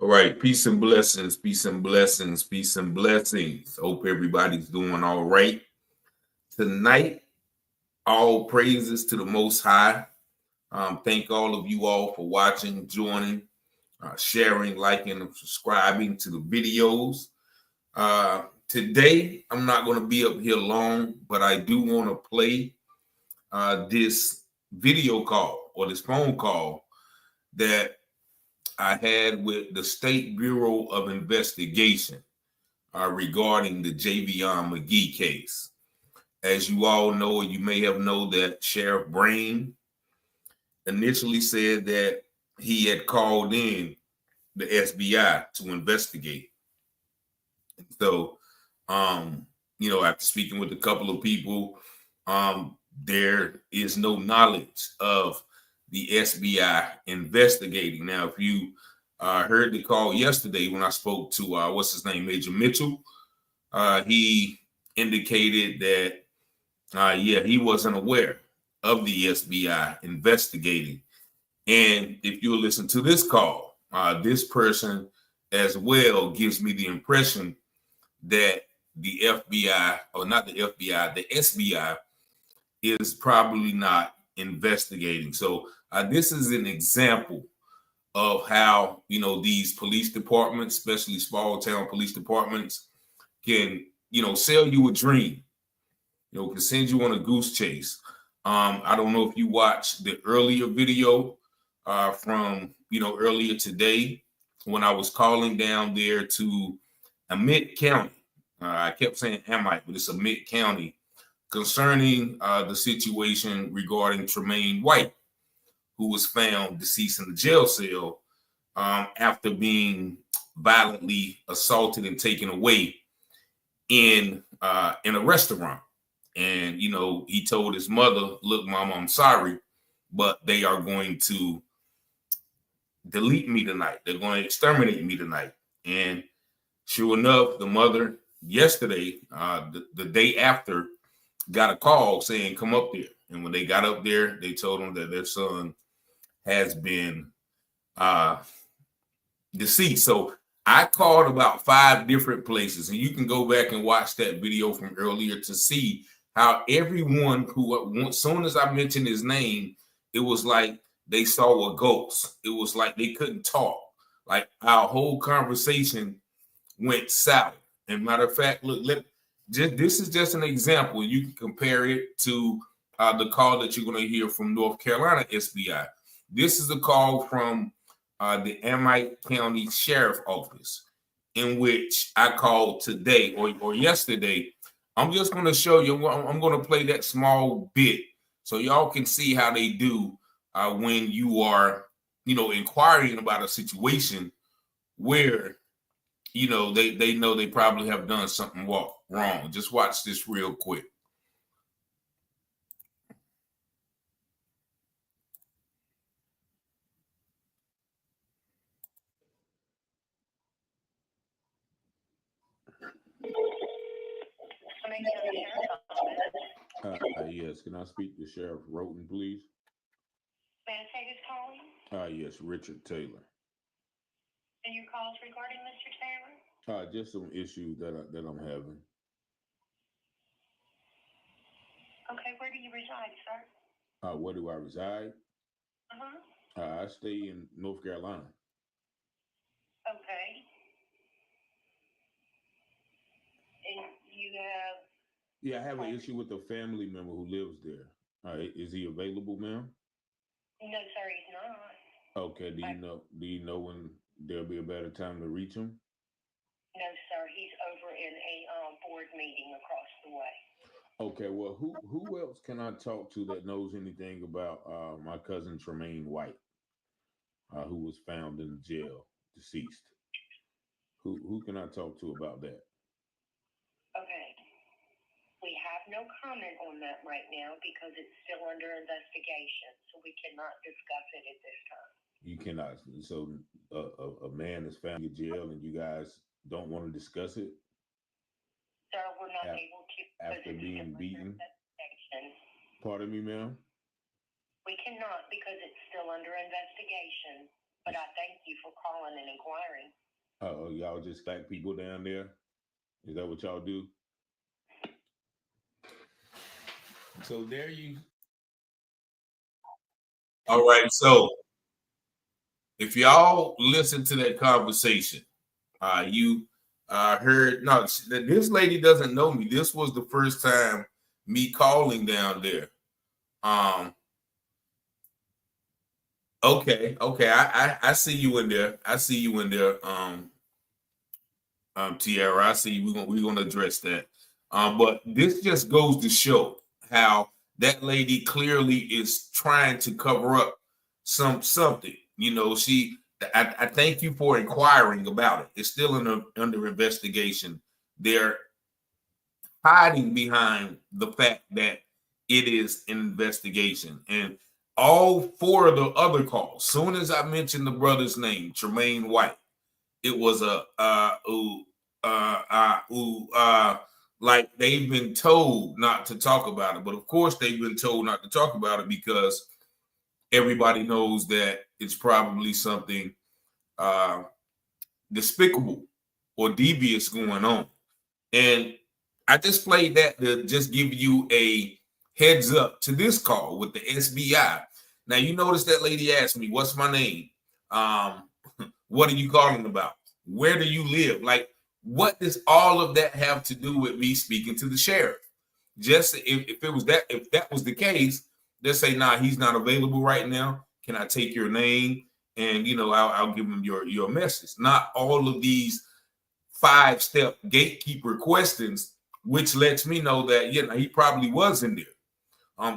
All right, peace and blessings, peace and blessings, peace and blessings. Hope everybody's doing all right. Tonight, all praises to the Most High. Thank all of you all for watching, joining, sharing, liking, and subscribing to the videos. Today, I'm not going to be up here long, but I do want to play this video call or this phone call that I had with the State Bureau of Investigation regarding the Javion Magee case. As you all know, or you may have known, that Sheriff Brain initially said that he had called in the SBI to investigate. So, after speaking with a couple of people, there is no knowledge of the SBI investigating. Now, if you heard the call yesterday when I spoke to what's his name, Major Mitchell, he indicated that he wasn't aware of the SBI investigating. And if you listen to this call, this person as well gives me the impression that the FBI, or not the FBI, the SBI is probably not investigating. So this is an example of how, these police departments, especially small town police departments, can, sell you a dream, can send you on a goose chase. I don't know if you watched the earlier video from, earlier today when I was calling down there to Elliott County. I kept saying Amite, but it's Elliott County, concerning the situation regarding Tremaine White, who was found deceased in the jail cell after being violently assaulted and taken away in a restaurant. And, he told his mother, "Look, Mama, I'm sorry, but they are going to delete me tonight. They're going to exterminate me tonight." And sure enough, the mother yesterday, the day after, got a call saying, "Come up there." And when they got up there, they told them that their son has been deceased. So I called about 5 different places, and you can go back and watch that video from earlier to see how everyone who, as soon as I mentioned his name, it was like they saw a ghost. It was like they couldn't talk. Like our whole conversation went south. And matter of fact, look, this is just an example. You can compare it to the call that you're going to hear from North Carolina SBI. This is a call from the Amite County Sheriff Office, in which I called today or yesterday. I'm just going to show you. I'm going to play that small bit so y'all can see how they do when you are, inquiring about a situation where, they know they probably have done something wrong. Just watch this real quick. Yes, can I speak to Sheriff Roten, please? May I say who's calling? Yes, Richard Taylor. And your call's regarding Mr. Taylor? Just some issues that I'm having. Okay, where do you reside, sir? Where do I reside? I stay in North Carolina. Okay. And you have... Yeah, I have an issue with a family member who lives there. Is he available, ma'am? No, sir, he's not. Okay, do you know when there'll be a better time to reach him? No, sir, he's over in a board meeting across the way. Okay, well, who else can I talk to that knows anything about my cousin Tremaine White, who was found in jail, deceased? Who can I talk to about that? Okay. We have no comment on that right now because it's still under investigation, so we cannot discuss it at this time. You cannot. So a man is found in jail and you guys don't want to discuss it? Sir, we're not able to. After being beaten? Pardon me, ma'am? We cannot because it's still under investigation. But I thank you for calling and inquiring. Oh, y'all just black people down there? Is that what y'all do? So there you. All right. So if y'all listen to that conversation, you heard no. This lady doesn't know me. This was the first time me calling down there. Okay. I see you in there. I see you in there. Tiara, I see we're gonna address that. But this just goes to show how that lady clearly is trying to cover up something. You know, I thank you for inquiring about it. It's still under investigation. They're hiding behind the fact that it is an investigation. And all four of the other calls, soon as I mentioned the brother's name, Tremaine White, it was like they've been told not to talk about it. But of course they've been told not to talk about it because everybody knows that it's probably something despicable or devious going on. And I just played that to just give you a heads up to this call with the SBI. Now, you notice that lady asked me, what's my name? What are you calling about? Where do you live? Like, what does all of that have to do with me speaking to the sheriff? Just if that was the case, they'll say, nah, he's not available right now. Can I take your name? And I'll give him your message. Not all of these 5-step gatekeeper questions, which lets me know that he probably was in there.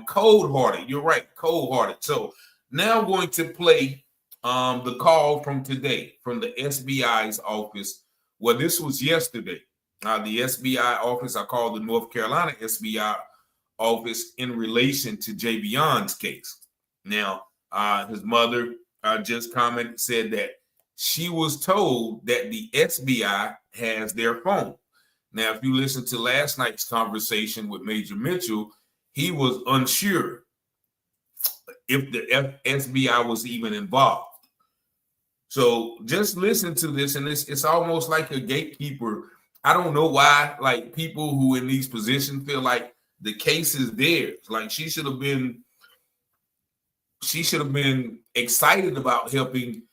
Cold-hearted. You're right, cold-hearted. So now I'm going to play the call from today from the SBI's office. Well, this was yesterday. The SBI office, I called the North Carolina SBI office in relation to Javion's case. Now, his mother just said that she was told that the SBI has their phone. Now, if you listen to last night's conversation with Major Mitchell, he was unsure if the SBI was even involved. So just listen to this, and it's almost like a gatekeeper. I don't know why, like, people who in these positions feel like the case is theirs. Like, she should have been excited about helping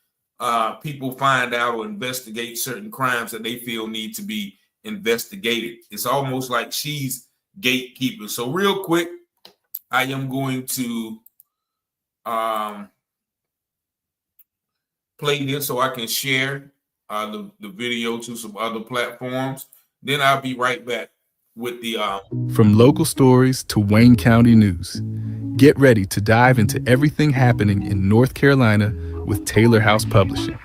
people find out or investigate certain crimes that they feel need to be investigated. It's almost like she's gatekeeper. So real quick, I am going to play this so I can share the video to some other platforms. Then I'll be right back with the From local stories to Wayne County news, get ready to dive into everything happening in North Carolina with Taylor House Publishing.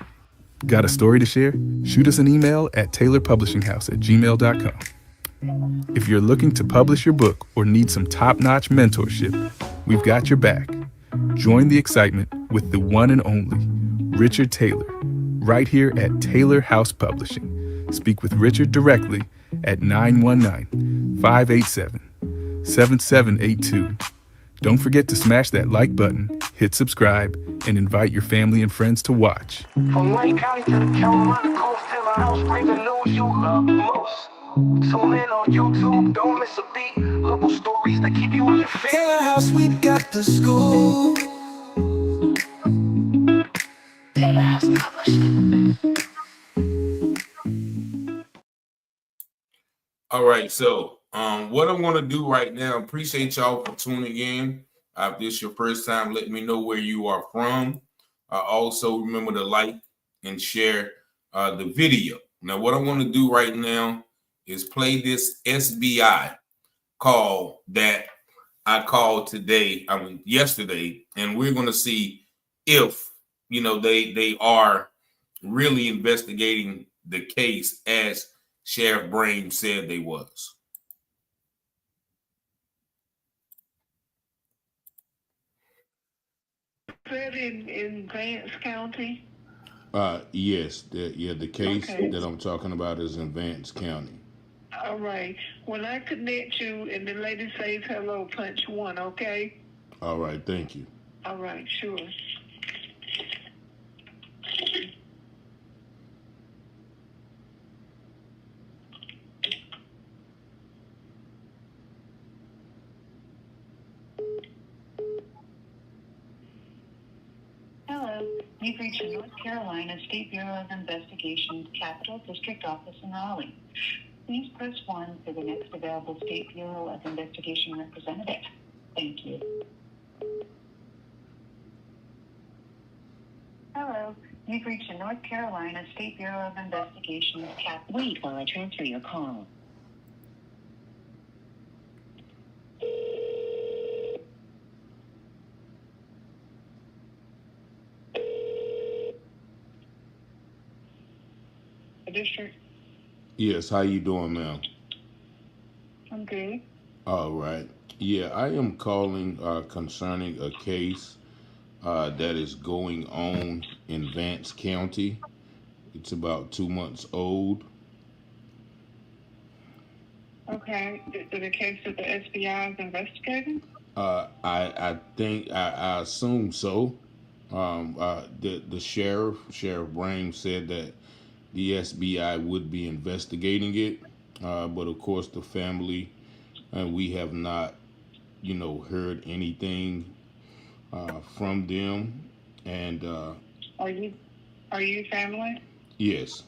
Got a story to share? Shoot us an email at taylorpublishinghouse@gmail.com. If you're looking to publish your book or need some top-notch mentorship, we've got your back. Join the excitement with the one and only Richard Taylor, right here at Taylor House Publishing. Speak with Richard directly at 919-587-7782. Don't forget to smash that like button, hit subscribe, and invite your family and friends to watch. From Wayne County to the Carolina coast, Taylor House brings the news you love most. Tune in on YouTube, don't miss a beat. Local stories that keep you on your feet. Taylor House, we got the scoop. Taylor House Publishing. All right, so what I'm going to do right now, appreciate y'all for tuning in. If this is your first time, let me know where you are from. Also, remember to like and share the video. Now, what I want to do right now is play this SBI call that I called yesterday, and we're going to see if, they are really investigating the case as Sheriff Brame said they was. Said in Vance County? Yes, the case Okay. that I'm talking about is in Vance County. All right. When I connect you and the lady says hello, punch 1, okay? All right, thank you. All right, sure. You've reached the North Carolina State Bureau of Investigation's Capital District Office in Raleigh. Please press 1 for the next available State Bureau of Investigation representative. Thank you. Hello. You've reached the North Carolina State Bureau of Investigation's Capital. Wait while I transfer your call. District. Yes, how you doing, ma'am? I'm good. All right. Yeah, I am calling concerning a case that is going on in Vance County. It's about 2 months old. Okay. Is it a case that the SBI is investigating? I think I assume so. The sheriff Brame said that the SBI would be investigating it, but of course the family and we have not, heard anything from them. And Are you family? yes,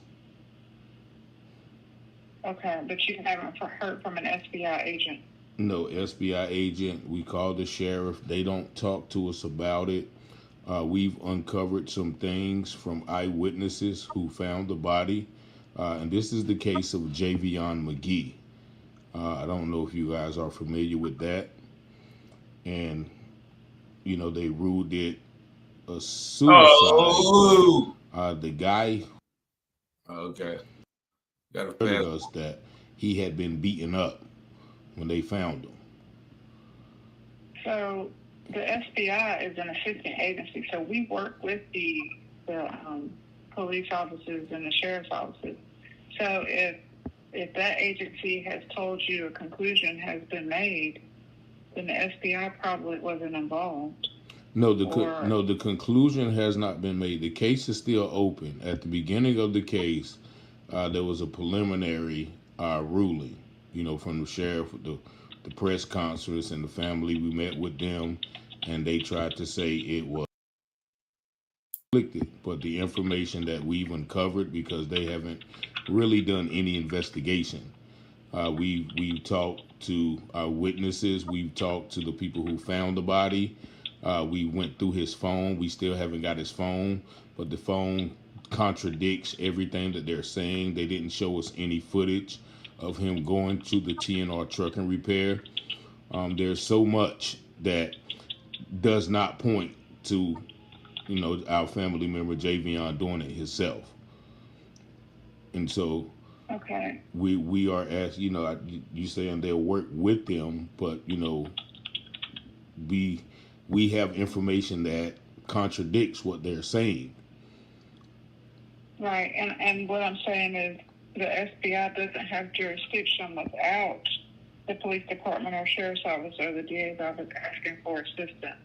Okay, but you haven't heard from an SBI agent. no SBI agent. We called the sheriff. They don't talk to us about it. We've uncovered some things from eyewitnesses who found the body. And this is the case of Javion Magee. I don't know if you guys are familiar with that. And, they ruled it a suicide. Oh, The guy okay. Got to told pass. us that he had been beaten up when they found him. So the SBI is an assisting agency, so we work with the police officers and the sheriff's offices. So if that agency has told you a conclusion has been made, then the SBI probably wasn't involved. No, the conclusion has not been made. The case is still open. At the beginning of the case, there was a preliminary ruling, from the sheriff, the press conference, and the family. We met with them, and they tried to say it was conflicted. But the information that we've uncovered, because they haven't really done any investigation, we've talked to our witnesses. We've talked to the people who found the body. We went through his phone. We still haven't got his phone, but the phone contradicts everything that they're saying. They didn't show us any footage of him going to the TNR trucking repair. There's so much that does not point to, our family member Javion doing it himself. And so Okay. we are as you saying they'll work with them, but we have information that contradicts what they're saying. Right, and what I'm saying is the SBI doesn't have jurisdiction without the police department or sheriff's office or the DA's office asking for assistance.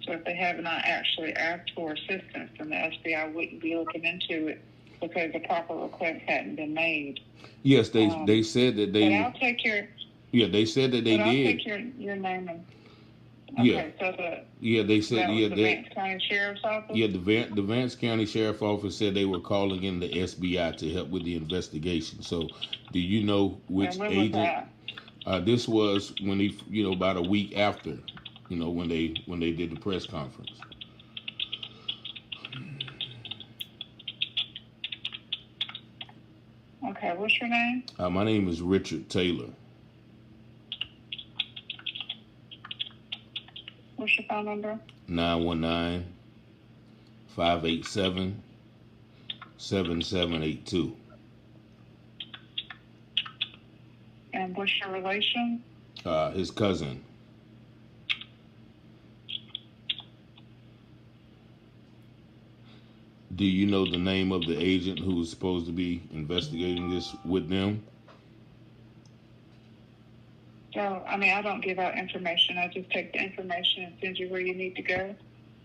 So if they have not actually asked for assistance, then the SBI wouldn't be looking into it because the proper request hadn't been made. Yes, they said that they. But I'll take your. Yeah, they said that they but did. I'll take your name and. Yeah. Okay, so they said that was the they. Vance County Sheriff's Office. Yeah, the Vance County Sheriff Office said they were calling in the SBI to help with the investigation. So, do you know which when agent? Was that? This was when he, about a week after, when they did the press conference. Okay, what's your name? My name is Richard Taylor. What's your phone number? 919-587-7782. And what's your relation? His cousin. Do you know the name of the agent who is supposed to be investigating this with them? So, I don't give out information. I just take the information and send you where you need to go.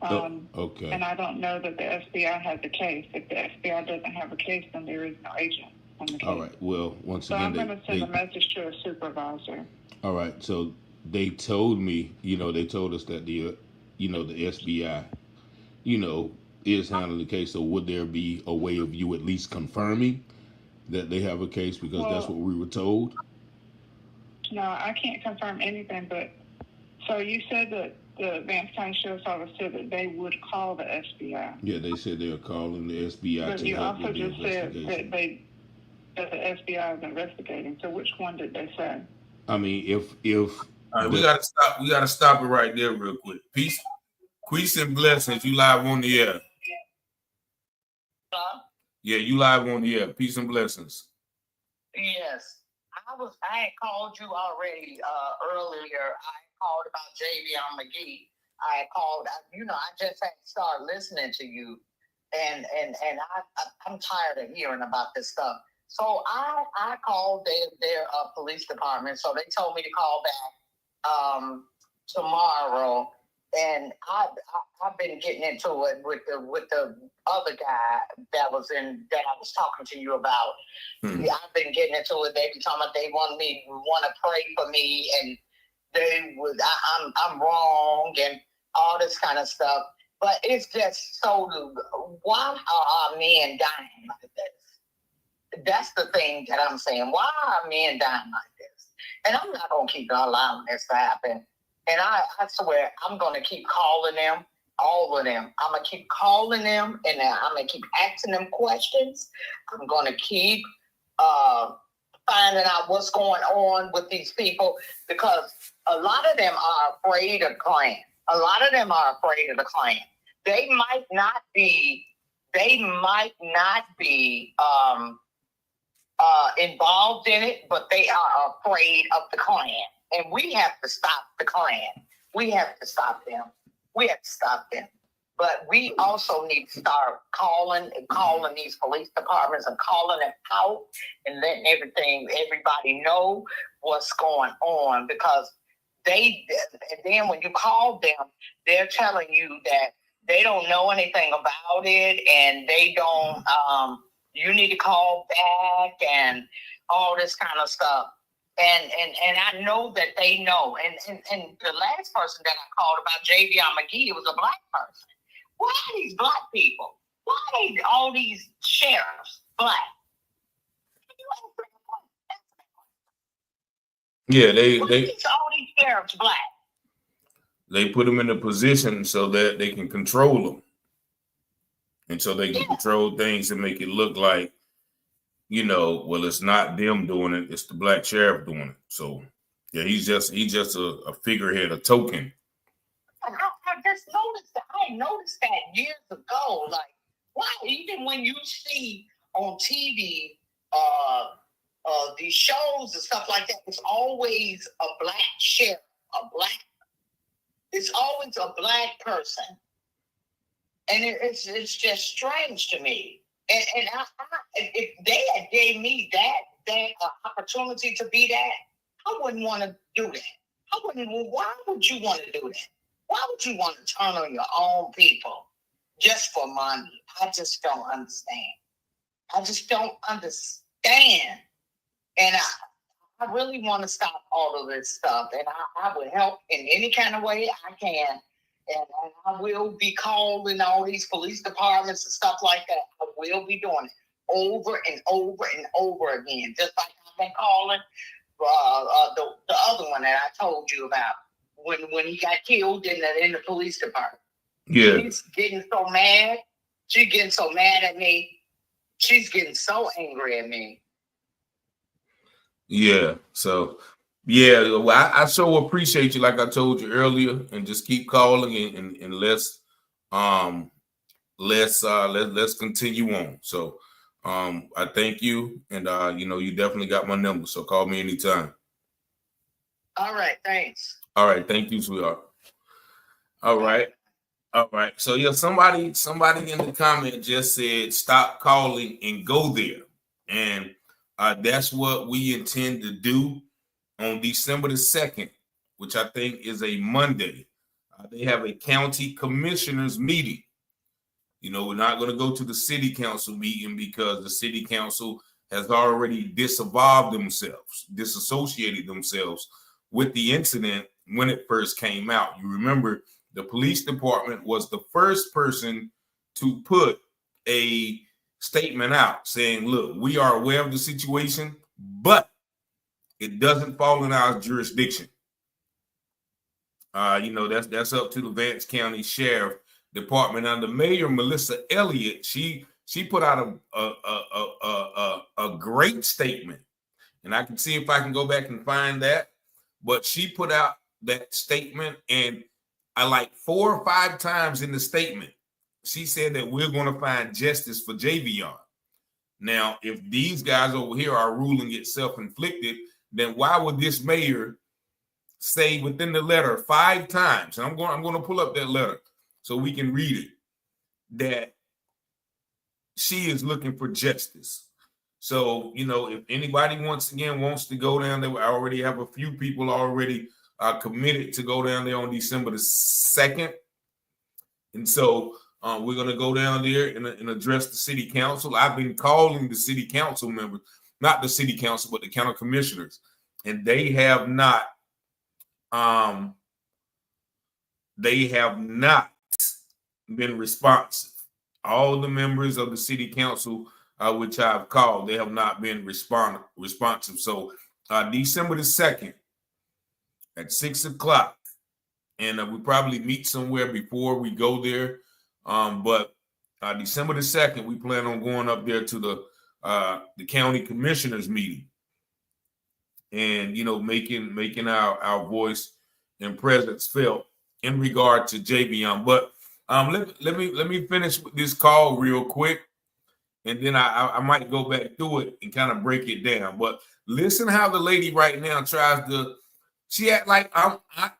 Okay. And I don't know that the SBI has a case. If the SBI doesn't have a case, then there is no agent on the case. All right. Well, once so again, I'm going to send a message to a supervisor. All right. So they told me, they told us that the SBI, is handling the case. So would there be a way of you at least confirming that they have a case, because that's what we were told? No, I can't confirm anything, but so you said that the Vance County Sheriff's Office said that they would call the SBI. Yeah, they said they're calling the SBI But to you help also with the just said investigation. that the FBI is investigating. So which one did they say? I mean, if All right, we gotta stop it right there real quick. Peace and blessings. You live on the air. Huh? Yeah, you live on the air. Peace and blessings. Yes. I had called you already earlier. I called about Javion Magee. I called, I just had started listening to you, and I'm tired of hearing about this stuff. So I called their police department. So they told me to call back tomorrow, and I've been getting into it with the other guy that I was talking to you about. Yeah, I've been getting into it. They be talking about they want to pray for me, and I'm wrong, and all this kind of stuff. But it's just so, why are men dying like this? That's the thing that I'm saying. Why are men dying like this? And I'm not going to keep allowing this to happen. And I swear, I'm going to keep calling them, all of them. I'm going to keep calling them, and I'm going to keep asking them questions. I'm going to keep finding out what's going on with these people, because a lot of them are afraid of Klan. A lot of them are afraid of the Klan. They might not be involved in it, but they are afraid of the Klan. And we have to stop the Klan. We have to stop them. We have to stop them. But we also need to start calling these police departments and calling them out and letting everybody know what's going on, because and then when you call them, they're telling you that they don't know anything about it, and they don't, you need to call back and all this kind of stuff. And I know that they know. And the last person that I called about Javion Magee was a black person. Why are these black people? Why are all these sheriffs black? Yeah, why are all these sheriffs black? They put them in a position so that they can control them, and so they can control things and make it look like, well, it's not them doing it; it's the black sheriff doing it. So, yeah, he's just a figurehead, a token. I just noticed that. I noticed that years ago. Like, why? Even when you see on TV, these shows and stuff like that, it's always a black sheriff, it's always a black person, and it's just strange to me. And if they had gave me that opportunity to be that, I wouldn't want to do that. Why would you want to do that? Why would you want to turn on your own people just for money? I just don't understand. And I really want to stop all of this stuff. And I would help in any kind of way I can. And I will be calling all these police departments and stuff like that. I will be doing it over and over and over again. Just like I've been calling the other one that I told you about when he got killed in the police department. Yeah. She's getting so mad. She's getting so mad at me. She's getting so angry at me. Yeah. So, yeah, well, I so appreciate you, like I told you earlier, and just keep calling and let's continue on. So, I thank you, and you definitely got my number, so call me anytime. All right, thanks. All right, thank you, sweetheart. All right. So yeah, somebody in the comment just said stop calling and go there, and that's what we intend to do on December the 2nd, which I think is a Monday. They have a county commissioners meeting. We're not going to go to the city council meeting because the city council has already disassociated themselves with the incident when it first came out. You remember the police department was the first person to put a statement out saying, look, we are aware of the situation, but it doesn't fall in our jurisdiction. That's up to the Vance County Sheriff Department. Now, the Mayor, Melissa Elliott, she put out a great statement, and I can see if I can go back and find that. But she put out that statement, and I like 4 or 5 times in the statement, she said that we're going to find justice for Javion. Now, if these guys over here are ruling it self-inflicted, then why would this mayor say within the letter 5 times, and I'm going to pull up that letter so we can read it, that she is looking for justice. So, if anybody once again wants to go down there, I already have a few people already committed to go down there on December the 2nd. And so we're going to go down there and address the city council. I've been calling the city council members, not the city council, but the county commissioners, and they have not been responsive. All the members of the city council, which I've called, they have not been responsive. So December the 2nd at 6 o'clock, and we probably meet somewhere before we go there. But December the 2nd, we plan on going up there to the county commissioners meeting, and making our voice and presence felt in regard to Javion. But let me finish with this call real quick, and then I might go back through it and kind of break it down. But listen how the lady right now tries to. She act like I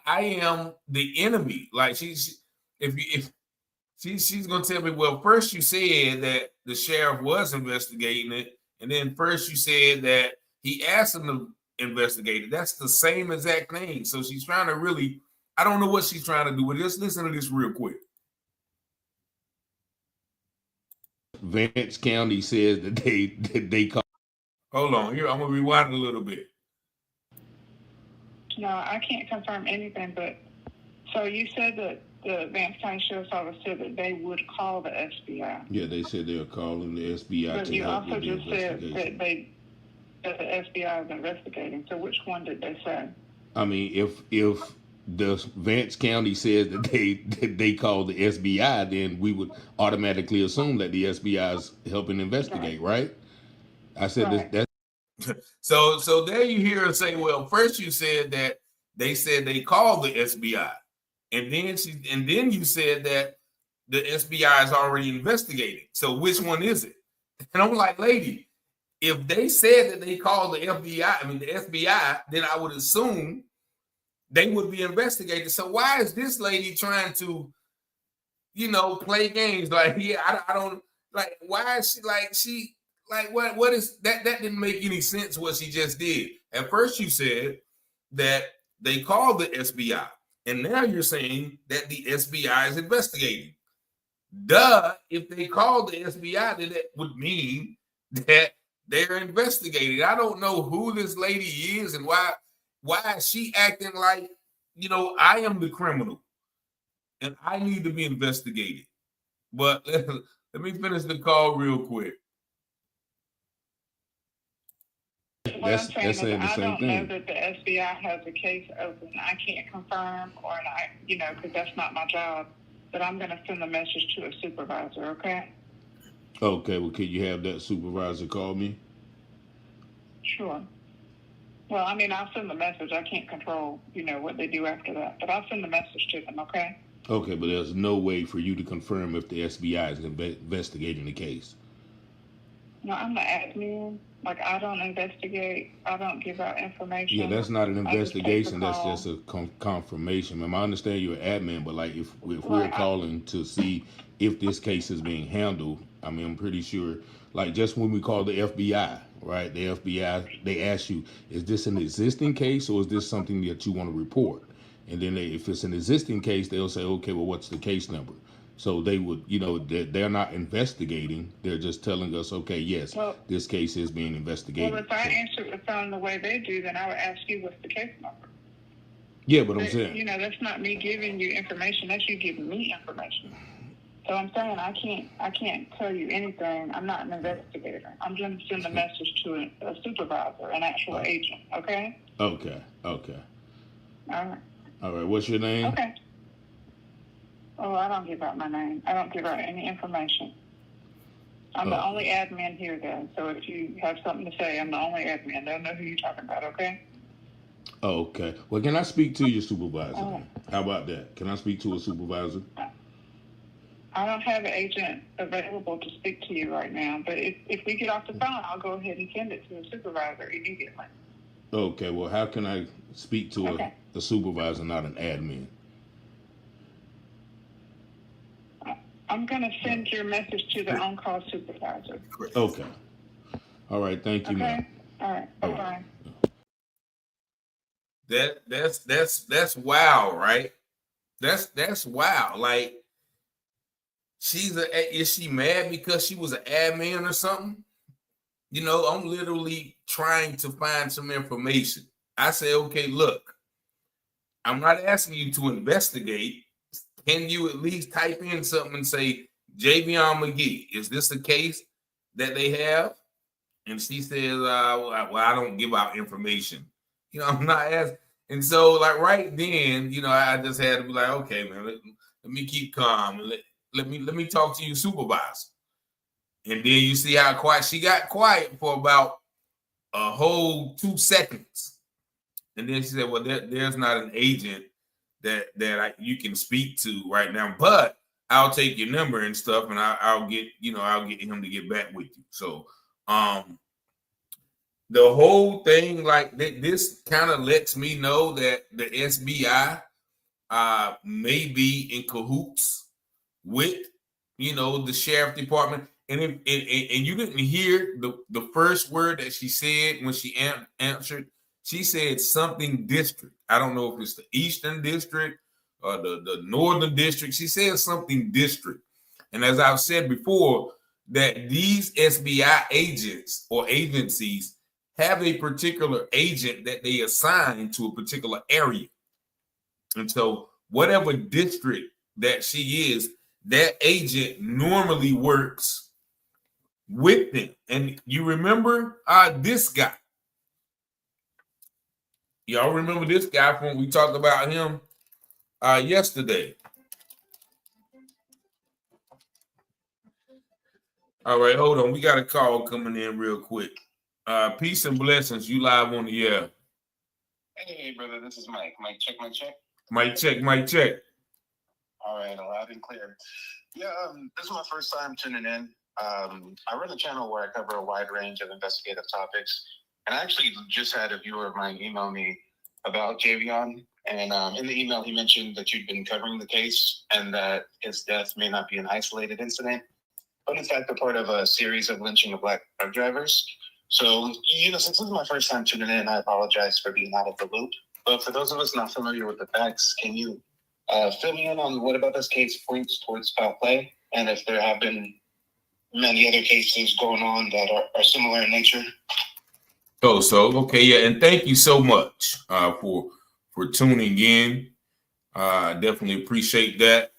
am the enemy. Like she's gonna tell me, well, first you said that the sheriff was investigating it, and then first you said that he asked him to investigate it. That's the same exact thing. So she's trying to really, I don't know what she's trying to do, but just listen to this real quick. Vance County says that they call. Hold on, here I'm gonna rewind a little bit. No, I can't confirm anything, but so you said that the Vance County Sheriff's Office said that they would call the SBI. Yeah, they said they're calling the SBI but to you help also with the just said investigation. that the FBI is investigating. So which one did they say? I mean, if the Vance County says that they call the SBI, then we would automatically assume that the SBI is helping investigate, right? I said right. that. So there you hear her say, well, first you said that they said they called the SBI, and then you said that the SBI is already investigating. So which one is it? And I'm like, lady, if they said that they called the FBI, then I would assume they would be investigated. So why is this lady trying to, play games? Like, yeah, I don't like. Why is she what is that? That didn't make any sense what she just did. At first you said that they called the SBI, and now you're saying that the SBI is investigating. Duh, if they called the SBI, then that would mean that they're investigating. I don't know who this lady is and why is she acting like, I am the criminal and I need to be investigated. But let me finish the call real quick. That's saying the same thing. I don't know that the FBI has a case open. I can't confirm because that's not my job. But I'm going to send a message to a supervisor, okay? Okay, well, can you have that supervisor call me? Sure. Well, I'll send the message. I can't control, what they do after that. But I'll send the message to them, okay? Okay, but there's no way for you to confirm if the SBI is investigating the case. No, I'm the admin. I don't investigate. I don't give out information. Yeah, that's not an investigation. That's just a confirmation. I understand you're an admin, but if we're calling to see if this case is being handled, I'm pretty sure. Just when we call the FBI, right? The FBI, they ask you, is this an existing case or is this something that you want to report? And then if it's an existing case, they'll say, okay, well, what's the case number? So they would, they're not investigating. They're just telling us, okay, yes, this case is being investigated. Well, if I answered the phone the way they do, then I would ask you what's the case number. Yeah, but I'm saying, that's not me giving you information. That's you giving me information. So I'm saying I can't tell you anything. I'm not an investigator. I'm going to send a message to a supervisor, an actual agent. Okay. Okay. All right. All right. What's your name? Okay. Oh, I don't give out my name. I don't give out any information. I'm the only admin here, though. So if you have something to say, I'm the only admin. They'll know who you're talking about, okay? Okay. Well, can I speak to your supervisor? How about that? Can I speak to a supervisor? I don't have an agent available to speak to you right now, but if we get off the phone, I'll go ahead and send it to the supervisor immediately. Okay. Well, how can I speak to a supervisor, not an admin? I'm going to send your message to the on-call supervisor. Okay. All right. Thank you, ma'am. All right. Bye-bye. That's wow, right? That's wow. Like, is she mad because she was an admin or something? You know, I'm literally trying to find some information. I say, okay, look, I'm not asking you to investigate. Can you at least type in something and say, Javion Magee, is this a case that they have? And she says, well, I don't give out information. You know, I'm not asking. And so, like, right then, you know, I just had to be like, okay, man, let me keep calm. And let me talk to you, supervisor. And then you see how quiet she got quiet for about a whole 2 seconds. And then she said, well, there's not an agent that you can speak to right now, but I'll take your number and stuff, and I'll get him to get back with you. So the whole thing, like, this kind of lets me know that the SBI may be in cahoots with, you know, the sheriff department. And you didn't hear the first word that she said when she answered. She said something district. I don't know if it's the Eastern District or the Northern District. She said something district. And as I've said before, that these SBI agents or agencies have a particular agent that they assign to a particular area. And so whatever district that she is, that agent normally works with them. And you remember this guy. Y'all remember this guy from we talked about him yesterday. All right, hold on. We got a call coming in real quick. Peace and blessings. You live on the air. Hey, brother, this is Mike. Mike check. Mike check. All right, loud and clear. Yeah, this is my first time tuning in. I run a channel where I cover a wide range of investigative topics. And I actually just had a viewer of mine email me about Javion. And in the email, he mentioned that you'd been covering the case and that his death may not be an isolated incident, but in fact, a part of a series of lynching of Black truck drivers. So, you know, since this is my first time tuning in, I apologize for being out of the loop. But for those of us not familiar with the facts, can you fill me in on what about this case points towards foul play? And if there have been many other cases going on that are similar in nature? Okay, yeah, and thank you so much for tuning in. Definitely appreciate that.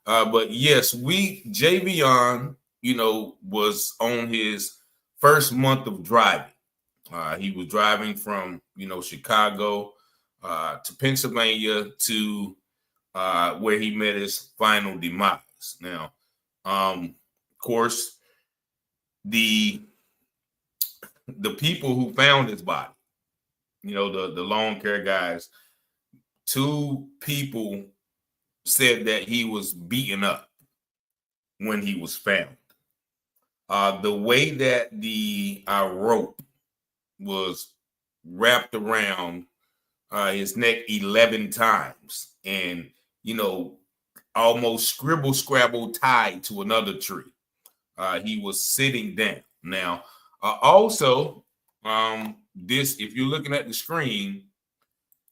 But yes, Javion, you know, was on his first month of driving. He was driving from, you know, Chicago to Pennsylvania to where he met his final demise. Now, of course, the people who found his body, you know, the lawn care guys, 2 people said that he was beaten up when he was found. The way that the rope was wrapped around his neck 11 times and, you know, almost scrabble tied to another tree. He was sitting down. Now, also, this, if you're looking at the screen,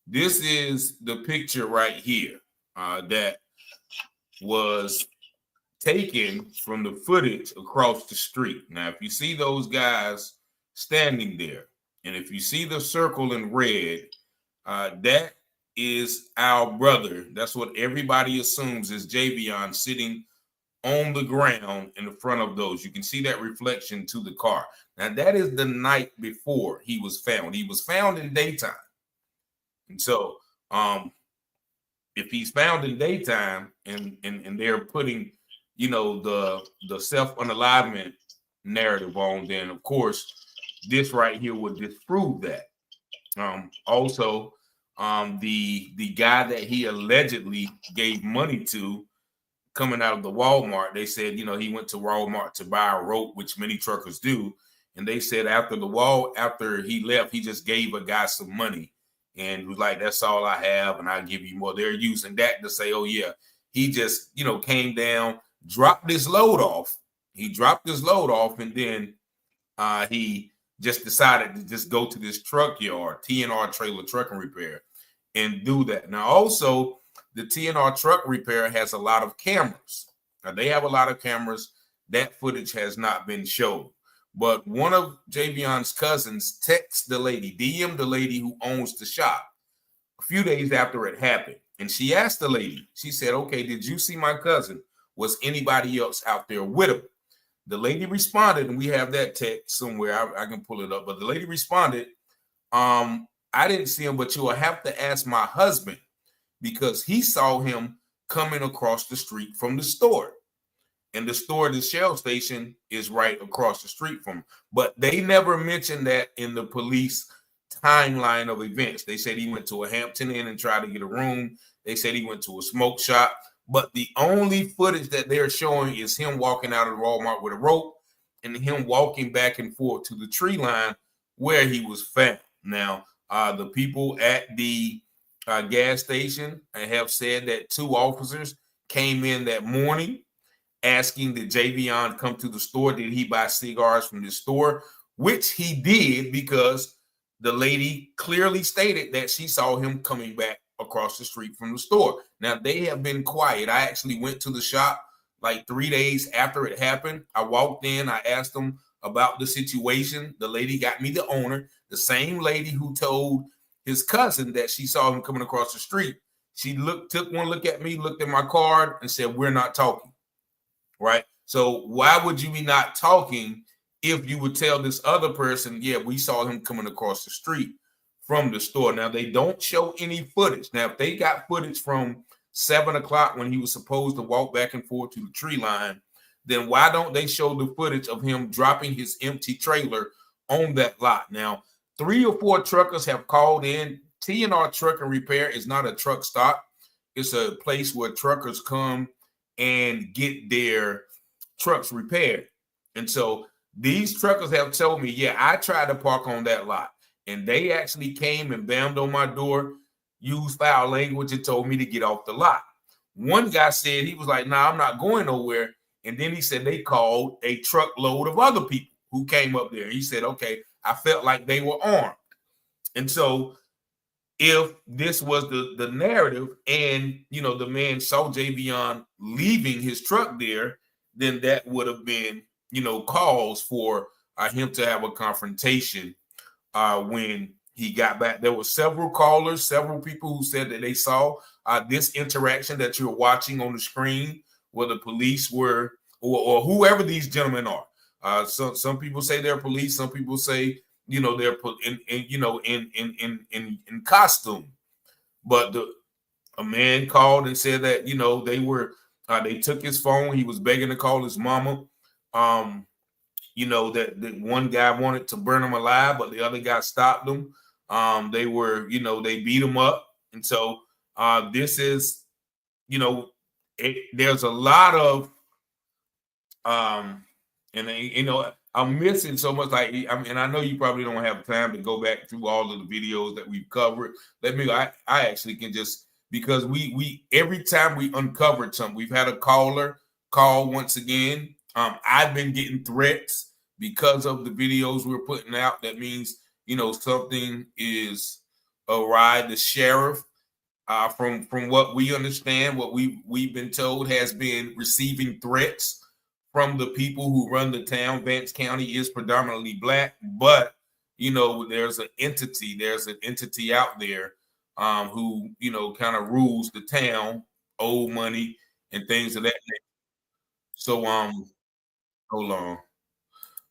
this is the picture right here that was taken from the footage across the street. Now, if you see those guys standing there, and if you see the circle in red, that is our brother. That's what everybody assumes is Javion sitting on the ground in the front of those. You can see that reflection to the car. Now, that is the night before he was found. He was found in daytime. And so if he's found in daytime and they're putting, you know, the self-unalivement narrative on, then of course this right here would disprove that. Also, the guy that he allegedly gave money to coming out of the Walmart, they said, you know, he went to Walmart to buy a rope, which many truckers do. And they said after he left, he just gave a guy some money and was like, that's all I have, and I'll give you more. They're using that to say, oh yeah, he just, you know, came down, dropped his load off. He dropped his load off, and then he just decided to just go to this truck yard, TNR Trailer Truck and Repair, and do that. Now, also, the TNR Truck Repair has a lot of cameras. Now, they have a lot of cameras. That footage has not been shown. But one of Javion's cousins texted the lady, DM'd the lady who owns the shop a few days after it happened. And she asked the lady, she said, okay, did you see my cousin? Was anybody else out there with him? The lady responded, and we have that text somewhere. I can pull it up. But the lady responded, I didn't see him, but you will have to ask my husband because he saw him coming across the street from the store. And the store, the Shell station, is right across the street from him. But they never mentioned that in the police timeline of events. They said he went to a Hampton Inn and tried to get a room. They said he went to a smoke shop. But the only footage that they're showing is him walking out of Walmart with a rope and him walking back and forth to the tree line where he was found. Now, the people at the gas station have said that 2 officers came in that morning asking did Javion come to the store? Did he buy cigars from the store? Which he did, because the lady clearly stated that she saw him coming back across the street from the store. Now, they have been quiet. I actually went to the shop like 3 days after it happened. I walked in. I asked them about the situation. The lady got me the owner, the same lady who told his cousin that she saw him coming across the street. She took one look at me, looked at my card, and said, we're not talking. Right? So why would you be not talking if you would tell this other person, yeah, we saw him coming across the street from the store? Now, they don't show any footage. Now, if they got footage from 7 o'clock when he was supposed to walk back and forth to the tree line, then why don't they show the footage of him dropping his empty trailer on that lot? Now, 3 or 4 truckers have called in. TNR Truck and Repair is not a truck stop. It's a place where truckers come and get their trucks repaired. And so these truckers have told me, yeah, I tried to park on that lot. And they actually came and banged on my door, used foul language, and told me to get off the lot. One guy said, he was like, nah, I'm not going nowhere. And then he said they called a truckload of other people who came up there. He said, okay, I felt like they were armed. And so if this was the narrative and, you know, the man saw Javion leaving his truck there, then that would have been, you know, cause for him to have a confrontation when he got back. There were several callers, several people who said that they saw this interaction that you're watching on the screen where the police were, or whoever these gentlemen are. Some people say they're police. Some people say, you know, they're in costume. But a man called and said that, you know, they took his phone. He was begging to call his mama. You know, that one guy wanted to burn him alive, but the other guy stopped him. They beat him up. And so this is, you know, there's a lot of, I'm missing so much. And I know you probably don't have time to go back through all of the videos that we've covered. I actually can just, because we every time we uncovered something, we've had a caller call once again. I've been getting threats because of the videos we're putting out. That means, you know, something is awry. The sheriff, from what we understand, what we've been told, has been receiving threats from the people who run the town. Vance County is predominantly Black, but, you know, there's an entity out there who, you know, kind of rules the town, old money and things of that nature. So hold on.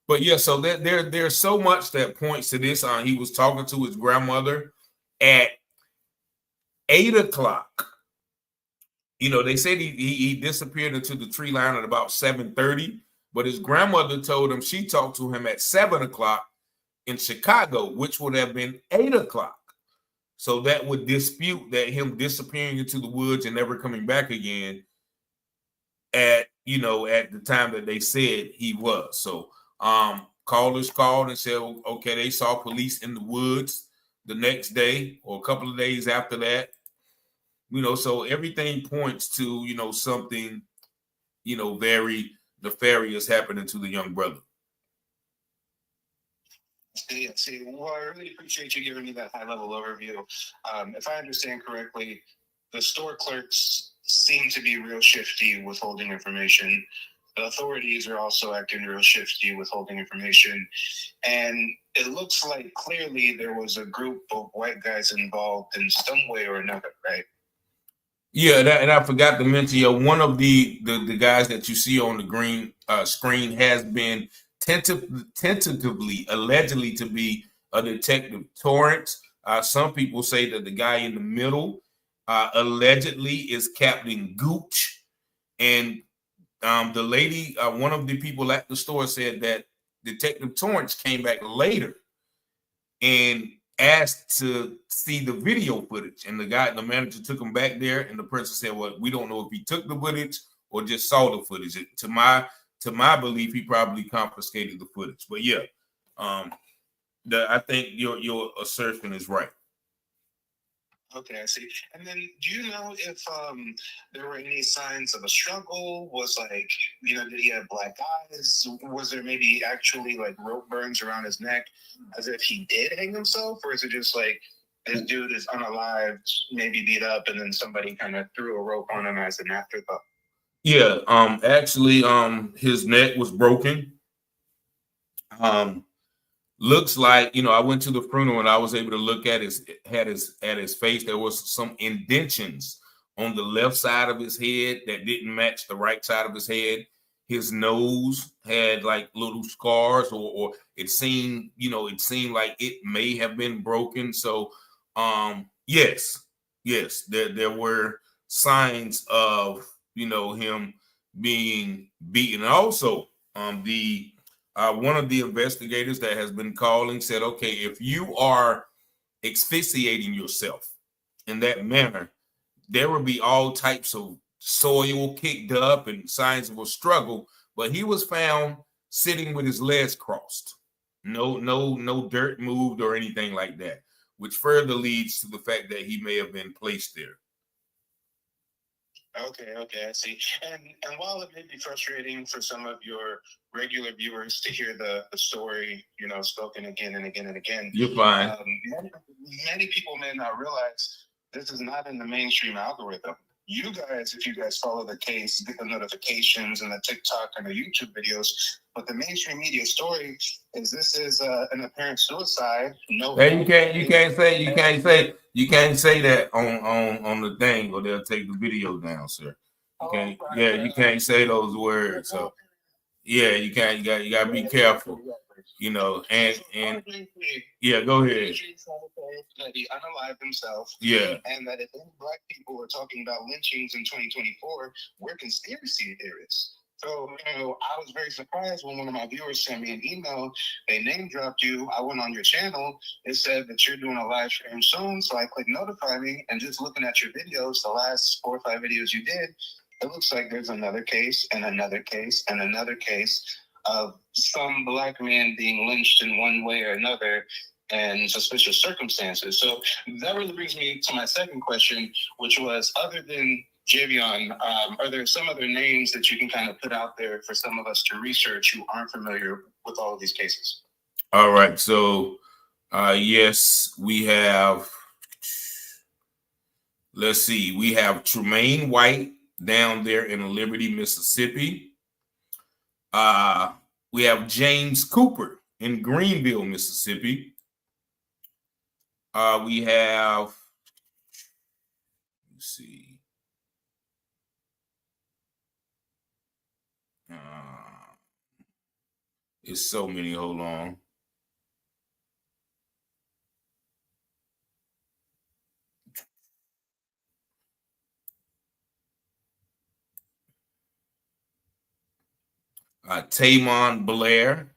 But yeah, so there's so much that points to this. He was talking to his grandmother at 8 o'clock. You know, they said he disappeared into the tree line at about 7:30, but his grandmother told him she talked to him at 7 o'clock in Chicago, which would have been 8 o'clock. So that would dispute that him disappearing into the woods and never coming back again at the time that they said he was. So callers called and said, okay, they saw police in the woods the next day or a couple of days after that. So everything points to, something, very nefarious happening to the young brother. Yeah, see, well, I really appreciate you giving me that high-level overview. If I understand correctly, the store clerks seem to be real shifty withholding information. The authorities are also acting real shifty withholding information. And it looks like clearly there was a group of white guys involved in some way or another, right? Yeah, and I forgot to mention, one of the guys that you see on the green screen has been tentatively, allegedly to be a Detective Torrance. Some people say that the guy in the middle allegedly is Captain Gooch. And the lady, one of the people at the store said that Detective Torrance came back later and asked to see the video footage, and the manager took him back there, and the person said, well, we don't know if he took the footage or just saw the footage. To my belief, he probably confiscated the footage. But yeah, I think your assertion is right. Okay, I see. And then do you know if there were any signs of a struggle? Was did he have black eyes? Was there maybe actually rope burns around his neck as if he did hang himself? Or is it just this dude is unalived, maybe beat up, and then somebody kind of threw a rope on him as an afterthought? Yeah, actually, his neck was broken. Looks like, I went to the funeral and I was able to look at his face. There was some indentions on the left side of his head that didn't match the right side of his head. His nose had little scars, or it seemed like it may have been broken. So, yes, there were signs of, him being beaten. Also, one of the investigators that has been calling said, okay, if you are asphyxiating yourself in that manner, there will be all types of soil kicked up and signs of a struggle. But he was found sitting with his legs crossed. No dirt moved or anything like that, which further leads to the fact that he may have been placed there. Okay, I see. And while it may be frustrating for some of your regular viewers to hear the story, spoken again and again and again, you're fine. Many people may not realize this is not in the mainstream algorithm. You guys, if you guys follow the case, get the notifications and the TikTok and the YouTube videos. But the mainstream media story is this is an apparent suicide. No, hey, you can't say that on the thing, or they'll take the video down, sir. You can't say those words. So yeah, you can't. You got to be careful. And yeah, go ahead. That he unalived himself. Yeah. And that if any black people are talking about lynchings in 2024, we're conspiracy theorists. So, I was very surprised when one of my viewers sent me an email. They name dropped you. I went on your channel. It said that you're doing a live stream soon. So I clicked notify me, and just looking at your videos, the last 4 or 5 videos you did, it looks like there's another case and another case and another case of some black man being lynched in one way or another and suspicious circumstances. So that really brings me to my second question, which was, other than Javion, are there some other names that you can kind of put out there for some of us to research who aren't familiar with all of these cases? All right. So, yes, we have, let's see, we have Tremaine White down there in Liberty, Mississippi. We have James Cooper in Greenville, Mississippi. We have, let's see, It's so many. Hold on. Tamon Blair.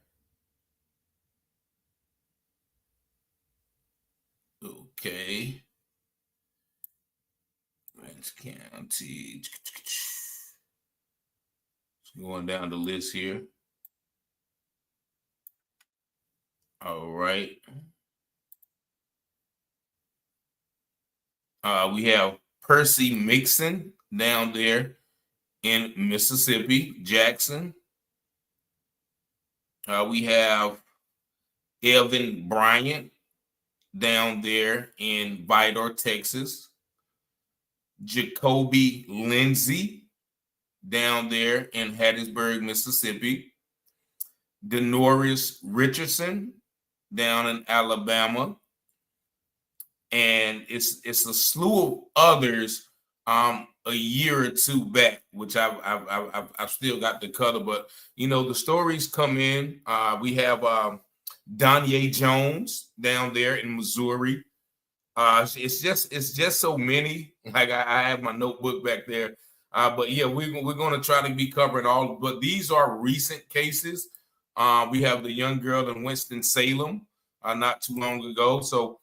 Okay. Vance County. Going down the list here. All right. We have Percy Mixon down there in Mississippi, Jackson. We have Evan Bryant down there in Vidor, Texas. Jacoby Lindsay down there in Hattiesburg, Mississippi. Denoris Richardson down in Alabama. And it's a slew of others a year or two back, which I've still got to cover. But you know, the stories come in. We have Donye Jones down there in Missouri. It's just so many. Like I have my notebook back there. But yeah, we're going to try to be covering all. But these are recent cases. We have the young girl in Winston-Salem not too long ago. So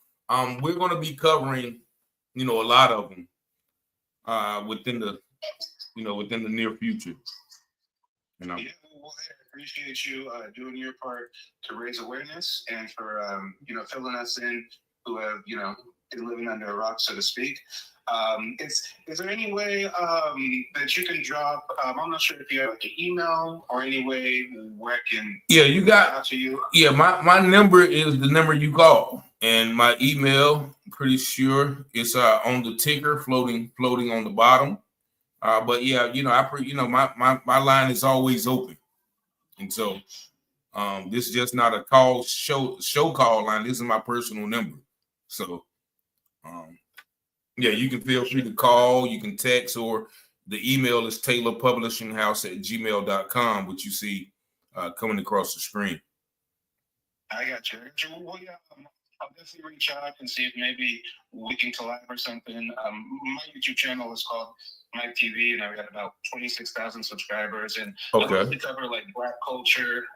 we're going to be covering, you know, a lot of them within the near future. You know. Yeah, well, I appreciate you doing your part to raise awareness and for you know, filling us in who have, you know, been living under a rock, so to speak. Is there any way that you can drop? I'm not sure if you have like an email or any way where I can. Yeah, you got. Out to you. Yeah, my number is the number you call, and my email, pretty sure it's on the ticker, floating on the bottom. But yeah, you know, my line is always open, and so this is just not a show call line. This is my personal number, so. Yeah, you can feel free to call, you can text, or the email is taylorpublishinghouse@gmail.com, which you see coming across the screen. I got you. Well, yeah, I'll definitely reach out and see if maybe we can collab or something. My YouTube channel is called Mike TV, and I've got about 26,000 subscribers. And I mostly cover like Black culture,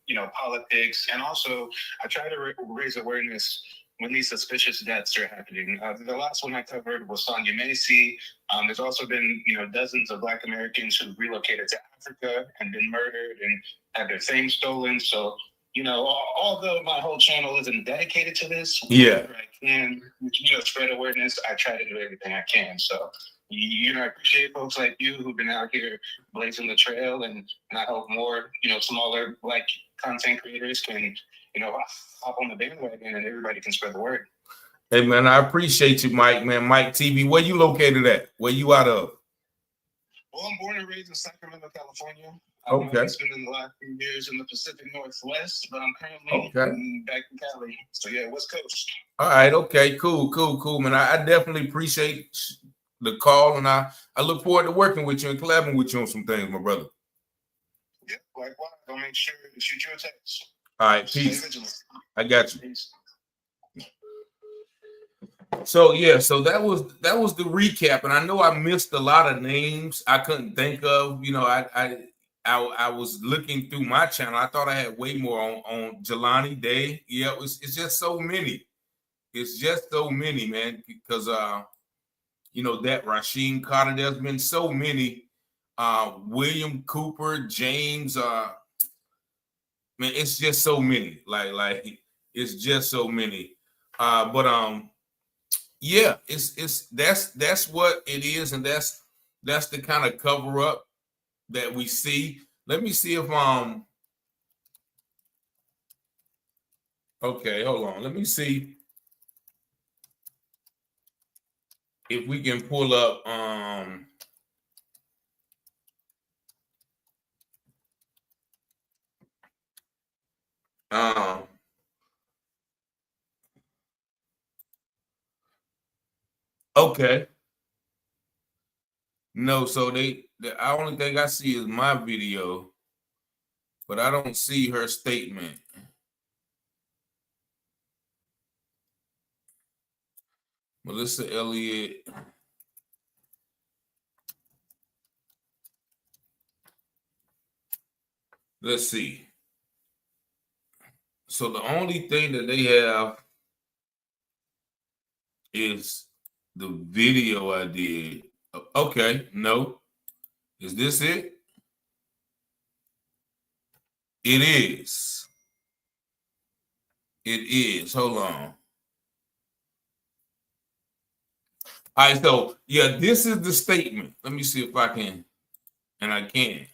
you know, politics, and also I try to raise awareness when these suspicious deaths are happening. The last one I covered was Javion Magee. There's also been, you know, dozens of Black Americans who've relocated to Africa and been murdered and had their fame stolen. So, you know, although my whole channel isn't dedicated to this, whenever I can, you know, spread awareness, I try to do everything I can. So, you know, I appreciate folks like you who've been out here blazing the trail, and I hope more, you know, smaller Black content creators can, you know, hop on the bandwagon and everybody can spread the word. Hey man, I appreciate you, Mike. Man, Mike TV. Where you located at? Where you out of? Well, I'm born and raised in Sacramento, California. Okay. I've been in the last few years in the Pacific Northwest, but I'm currently back in Cali. So yeah, West Coast. All right. Okay. Cool. Man. I definitely appreciate the call, and I look forward to working with you and collaborating with you on some things, my brother. Yeah. Likewise. I'll make sure to shoot you a text. All right. Peace. I got you. Peace. So yeah, so that was the recap, and I know I missed a lot of names I couldn't think of. You know, I was looking through my channel. I thought I had way more on Jelani Day. Yeah, it's just so many. It's just so many, man. Because you know, that Rasheem Carter. There's been so many. William Cooper, James. Man, it's just so many. Like it's just so many. Yeah, that's what it is, and that's the kind of cover up that we see. Let me see if okay, hold on. Let me see if we can pull up okay. No, so the only thing I see is my video, but I don't see her statement. Melissa Elliott. Let's see. So the only thing that they have is the video I did. Okay, no. Is this it? It is. It is. Hold on. All right, so yeah, this is the statement. Let me see if I can, and I can.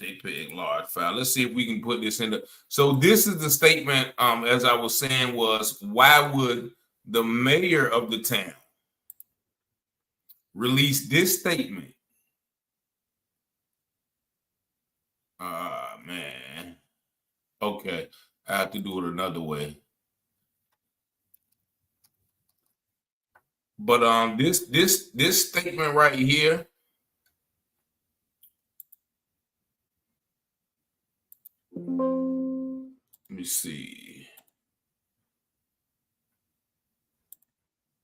JPEG large file. Let's see if we can put this in the. So this is the statement. As I was saying, was why would the mayor of the town release this statement? Man. Okay, I have to do it another way. But this statement right here. Let me see.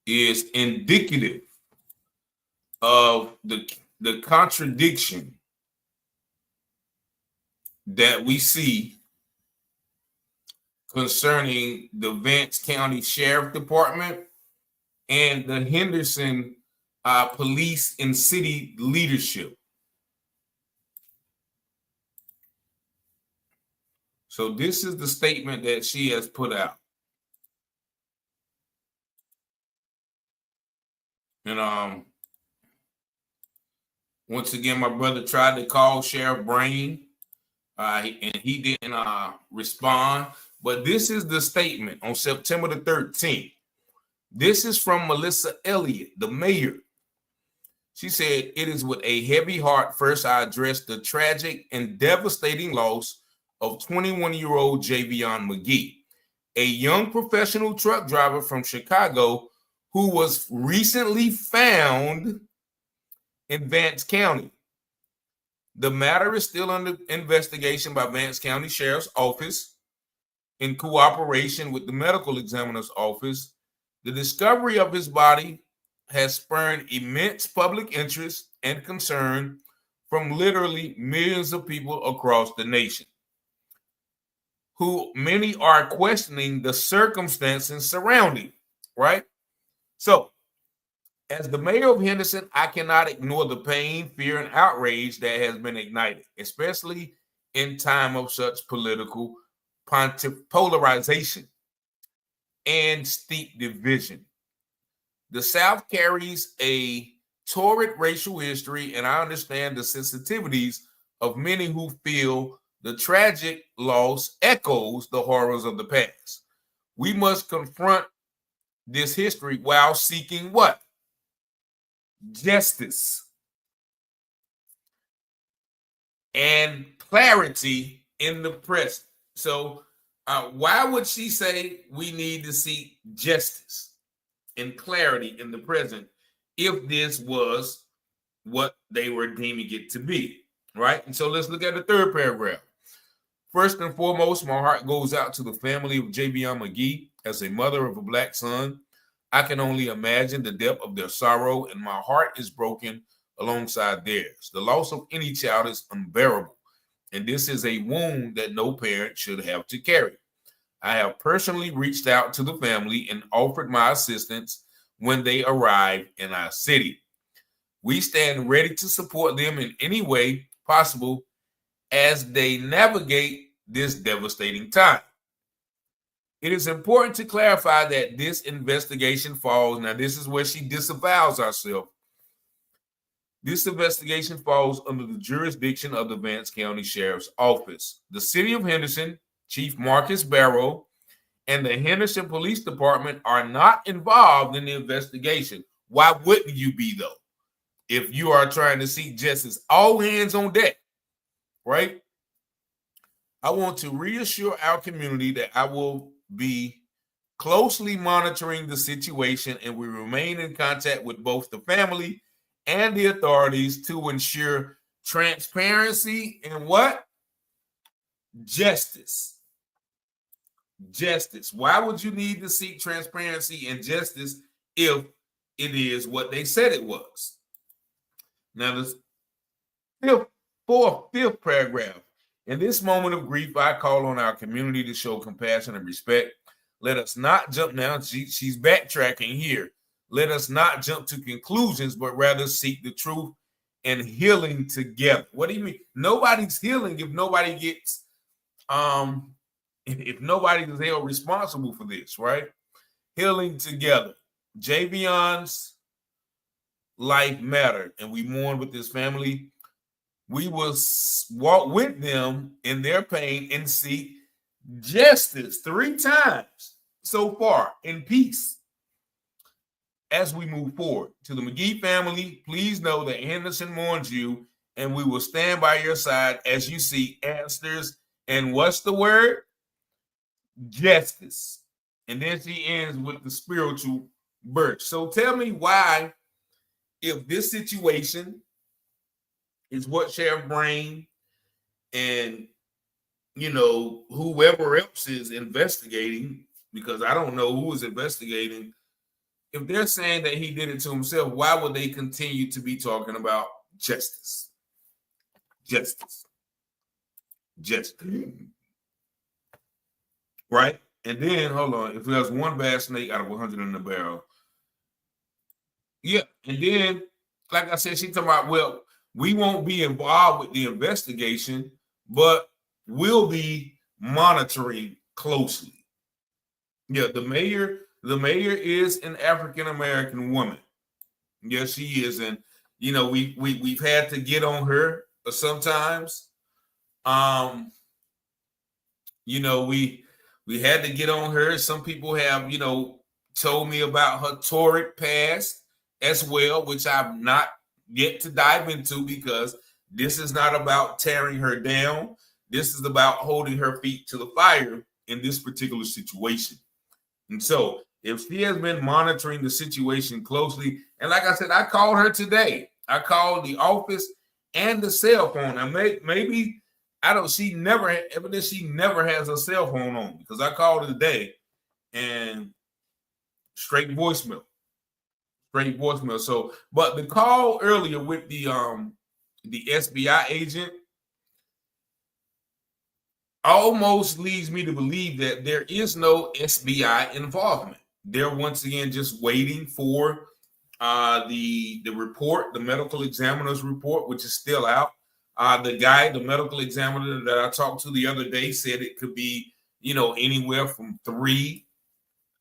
Is indicative of the contradiction that we see concerning the Vance County Sheriff Department and the Henderson police and city leadership. So this is the statement that she has put out. And once again, my brother tried to call Sheriff Brain, and he didn't respond. But this is the statement on September the 13th. This is from Melissa Elliott, the mayor. She said, "It is with a heavy heart first I address the tragic and devastating loss of 21-year-old Javion Magee, a young professional truck driver from Chicago who was recently found in Vance County. The matter is still under investigation by Vance County Sheriff's Office in cooperation with the medical examiner's office. The discovery of his body has spurred immense public interest and concern from literally millions of people across the nation, who many are questioning the circumstances surrounding, right? So, as the mayor of Henderson, I cannot ignore the pain, fear, and outrage that has been ignited, especially in time of such political polarization and steep division. The South carries a torrid racial history, and I understand the sensitivities of many who feel the tragic loss echoes the horrors of the past. We must confront this history while seeking what? Justice and clarity in the present. So why would she say we need to seek justice and clarity in the present if this was what they were deeming it to be, right? And so let's look at the third paragraph. First and foremost, my heart goes out to the family of Javion Magee. As a mother of a black son, I can only imagine the depth of their sorrow, and my heart is broken alongside theirs. The loss of any child is unbearable, and this is a wound that no parent should have to carry. I have personally reached out to the family and offered my assistance when they arrive in our city. We stand ready to support them in any way possible as they navigate this devastating time. It is important to clarify that this investigation falls, now this is where she disavows herself. This investigation falls under the jurisdiction of the Vance County Sheriff's Office. The city of Henderson, Chief Marcus Barrow, and the Henderson Police Department are not involved in the investigation. Why wouldn't you be, though? If you are trying to seek justice, all hands on deck, right? I want to reassure our community that I will be closely monitoring the situation, and we remain in contact with both the family and the authorities to ensure transparency and what? Justice. Justice. Why would you need to seek transparency and justice if it is what they said it was? Now, the fifth paragraph. In this moment of grief, I call on our community to show compassion and respect. Let us not jump now. She's backtracking here. Let us not jump to conclusions, but rather seek the truth and healing together. What do you mean? Nobody's healing if nobody gets, if nobody is held responsible for this, right? Healing together. Javion's life mattered, and we mourn with his family. We will walk with them in their pain and seek justice 3 times so far in peace as we move forward. To the Magee family, please know that Henderson mourns you, and we will stand by your side as you seek answers. And what's the word? Justice. And then she ends with the spiritual birth. So tell me why, if this situation is what Sheriff Brain and, you know, whoever else is investigating, because I don't know who is investigating, if they're saying that he did it to himself, why would they continue to be talking about justice? Justice. Justice. Right? And then, hold on, if there's one bad snake out of 100 in the barrel. Yeah, and then, like I said, she talking about, well, we won't be involved with the investigation, but we'll be monitoring closely. Yeah, the mayor is an African-American woman. Yes, she is. And, you know, we've had to get on her sometimes. You know, we had to get on her. Some people have, you know, told me about her torrid past as well, which I've not yet to dive into, because this is not about tearing her down. This is about holding her feet to the fire in this particular situation. And so if she has been monitoring the situation closely, and like I said, I called her today. I called the office and the cell phone. Now, maybe, I don't, she never has a cell phone on, because I called her today and straight voicemail. So, but the call earlier with the SBI agent almost leads me to believe that there is no SBI involvement. They're once again just waiting for the report, the medical examiner's report, which is still out. The medical examiner that I talked to the other day said it could be, you know, anywhere from 3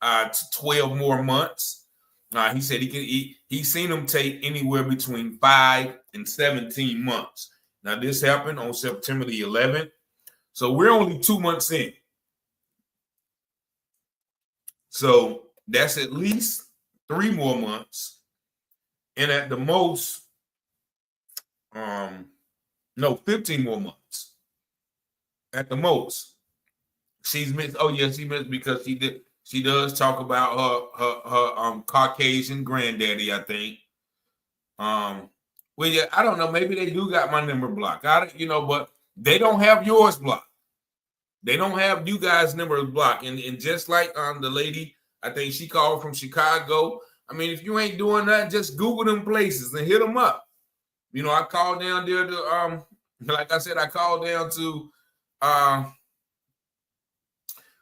to 12 more months. He said he's seen them take anywhere between 5 and 17 months. Now, this happened on September the 11th. So we're only 2 months in. So that's at least 3 more months. And at the most, 15 more months. At the most. She's missed. Oh, yeah, she missed because she does talk about her Caucasian granddaddy, I think. Well, yeah, I don't know. Maybe they do got my number blocked. But they don't have yours blocked. They don't have you guys' number blocked. And just like the lady, I think she called from Chicago. I mean, if you ain't doing that, just Google them places and hit them up. You know, I called down there to like I said, I called down to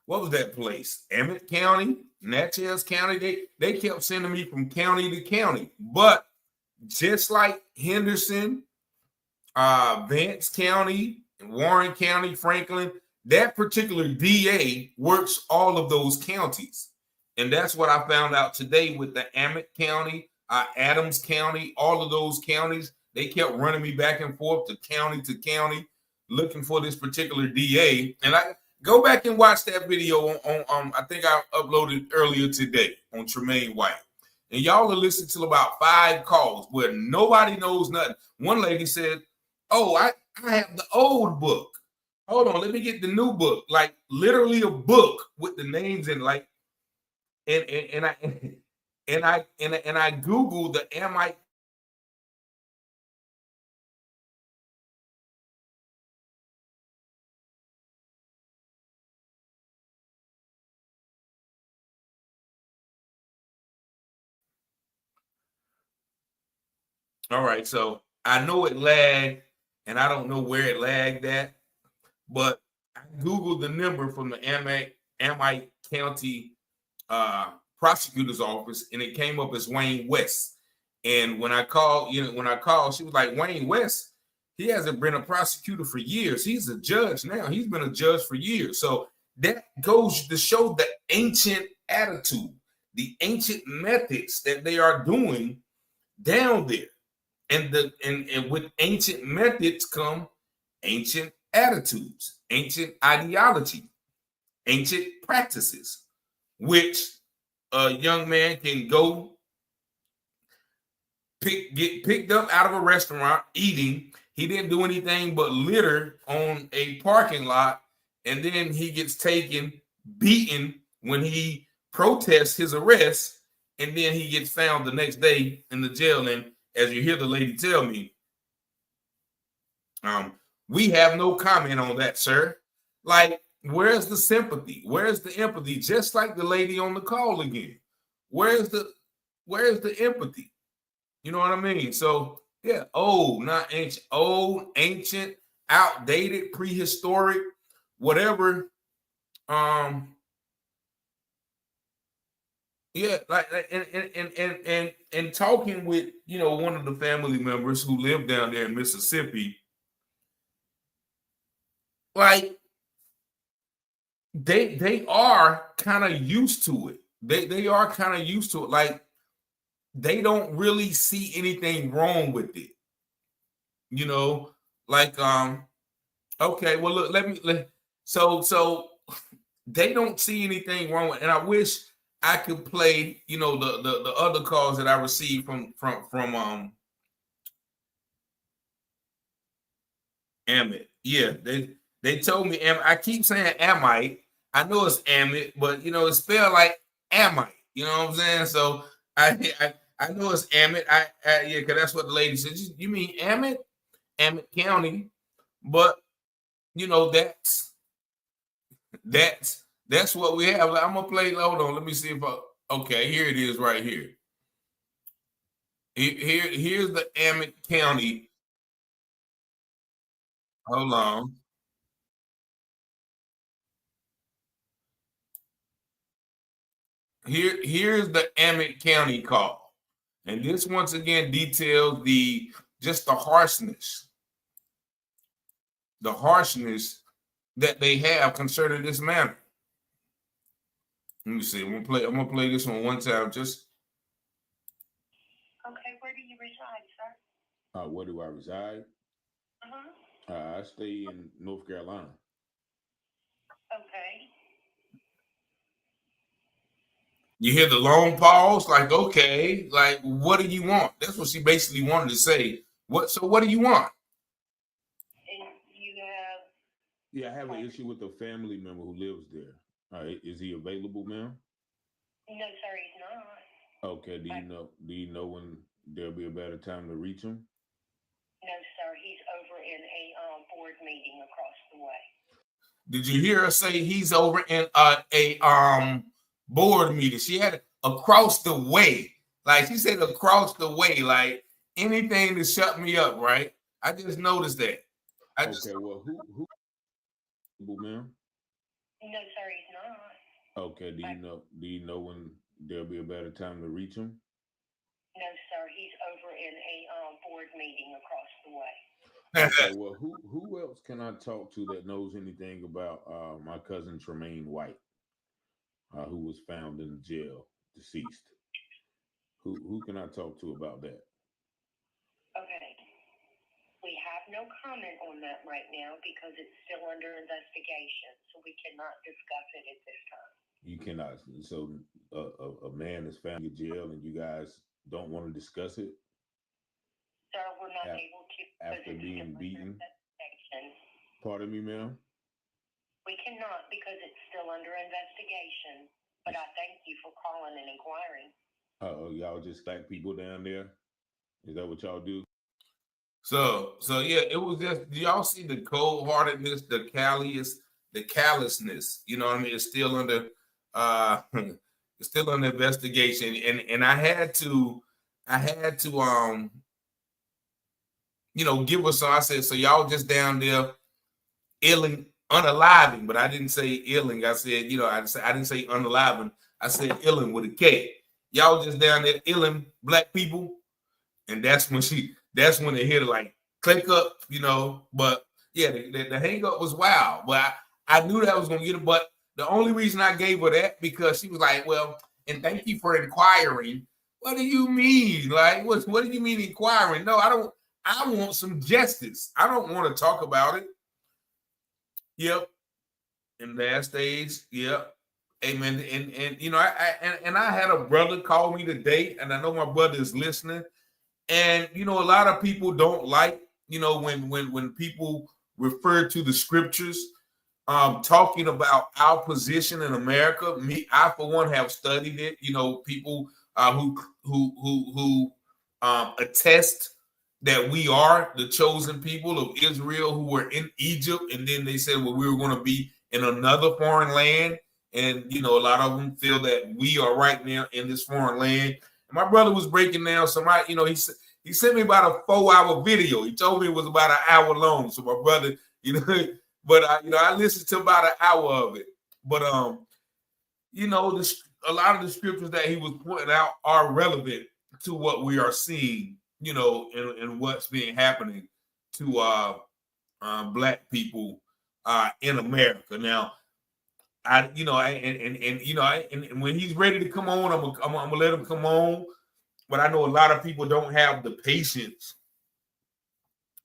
what was that place? Emmett County, Natchez County. They kept sending me from county to county. But just like Henderson, Vance County, Warren County, Franklin, that particular DA works all of those counties. And that's what I found out today with the Emmett County, Adams County, all of those counties. They kept running me back and forth to county looking for this particular DA. And I go back and watch that video on I think I uploaded earlier today on Tremaine White. And y'all will listen to about 5 calls where nobody knows nothing. One lady said, oh, I have the old book. Hold on, let me get the new book. Like literally a book with the names in, like and I and I Googled the Amite. All right, so I know it lagged, and I don't know where it lagged at, but I Googled the number from the Amite County prosecutor's office, and it came up as Wayne West. And when I called, she was like, Wayne West, he hasn't been a prosecutor for years. He's a judge now. He's been a judge for years. So that goes to show the ancient attitude, the ancient methods that they are doing down there. And with ancient methods come ancient attitudes, ancient ideology, ancient practices, which a young man can go get picked up out of a restaurant eating. He didn't do anything but litter on a parking lot, and then he gets taken, beaten when he protests his arrest, and then he gets found the next day in the jail. And as you hear the lady tell me, we have no comment on that, sir. Like, where's the sympathy? Where's the empathy? Just like the lady on the call again. Where's the empathy? You know what I mean? So yeah, old, not ancient, old, ancient, outdated, prehistoric, whatever. Yeah, like and talking with one of the family members who lived down there in Mississippi, like they are kind of used to it. They are kind of used to it. Like they don't really see anything wrong with it. Like okay, well look, so they don't see anything wrong with it. And I wish I could play, the other calls that I received from Amit. Yeah, they told me I keep saying Amite. I know it's Amit, but it's spelled like Amite. You know what I'm saying? So I know it's Amit. Yeah, because that's what the lady said. You mean Amit County? But that's what we have. I'm gonna play. Hold on, let me see if okay, here it is right here. Here's the Amit County. Hold on. Here's the Amit County call. And this once again details the harshness that they have concerning this matter. Let me see. I'm gonna play this one time. Just Okay, where do you reside, sir? Where do I reside? I stay in North Carolina. Okay. you hear the long pause, like, okay, like, what do you want? That's what she basically wanted to say. What do you want? And you have. Yeah, I have an issue with a family member who lives there. Is he available, ma'am? No, sir, he's not. Okay. Do you know when there'll be a better time to reach him? No, sir, he's over in a board meeting across the way. Did you hear her say he's over in a board meeting? She had it across the way. Like she said across the way, like anything to shut me up, right? I just noticed that. Well, who ma'am? No, sir, he's not. Okay. Do you know when there'll be a better time to reach him? No, sir, he's over in a board meeting across the way. Okay, well, who else can I talk to that knows anything about my cousin Tremaine White, who was found in jail, deceased? Who can I talk to about that? Okay. We have no comment on that right now because it's still under investigation, so we cannot discuss it at this time. You cannot. So a man is found in jail, and you guys don't want to discuss it? Sir, we're not able to. After being beaten? Pardon me, ma'am? We cannot because it's still under investigation. But I thank you for calling and inquiring. Oh, y'all just thank people down there? Is that what y'all do? So yeah, it was just, do y'all see the cold-heartedness, the callousness? You know what I mean? It's still under it's still under investigation. And I had to give us some. I said, so y'all just down there illing, unaliving, but I didn't say illing. I said, I didn't say unaliving. I said illing with a K. Y'all just down there illing black people. And that's when it hit her like click up, But yeah, the hang up was wild. But I knew that I was gonna get it. But the only reason I gave her that because she was like, well, and thank you for inquiring. What do you mean? Like, what do you mean inquiring? No, I don't. I want some justice. I don't want to talk about it. Yep. In last days, yep. Amen. And I had a brother call me today, and I know my brother is listening. And a lot of people don't like, when people refer to the scriptures, talking about our position in America. I for one have studied it. People who attest that we are the chosen people of Israel who were in Egypt, and then they said, well, we were going to be in another foreign land, and a lot of them feel that we are right now in this foreign land. My brother was breaking down he sent me about a 4-hour video. He told me it was about an hour long. So my brother, but I listened to about an hour of it. But a lot of the scriptures that he was pointing out are relevant to what we are seeing, and what's being happening to black people in America now. And when he's ready to come on, I'm gonna let him come on. But I know a lot of people don't have the patience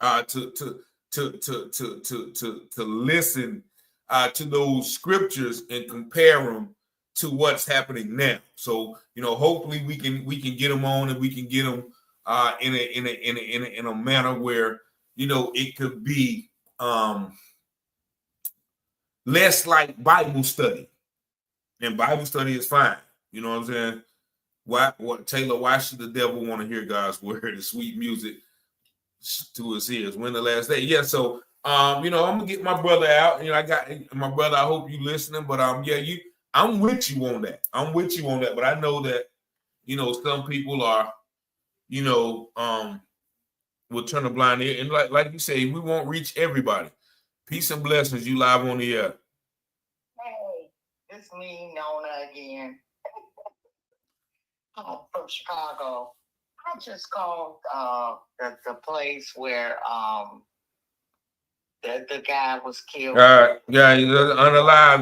to listen to those scriptures and compare them to what's happening now. So hopefully we can get them on, and we can get them in a manner where it could be less like Bible study, and Bible study is fine. You know what I'm saying? Taylor, why should the devil want to hear God's word and sweet music to his ears? When the last day? Yeah, so I'm gonna get my brother out. I got my brother. I hope you listening, but I'm with you on that. But I know that some people are will turn a blind ear, and like you say, we won't reach everybody. Peace and blessings. You live on the air. Hey, it's me, Nona, again. From Chicago. I just called the place where the guy was killed. Yeah, unalive.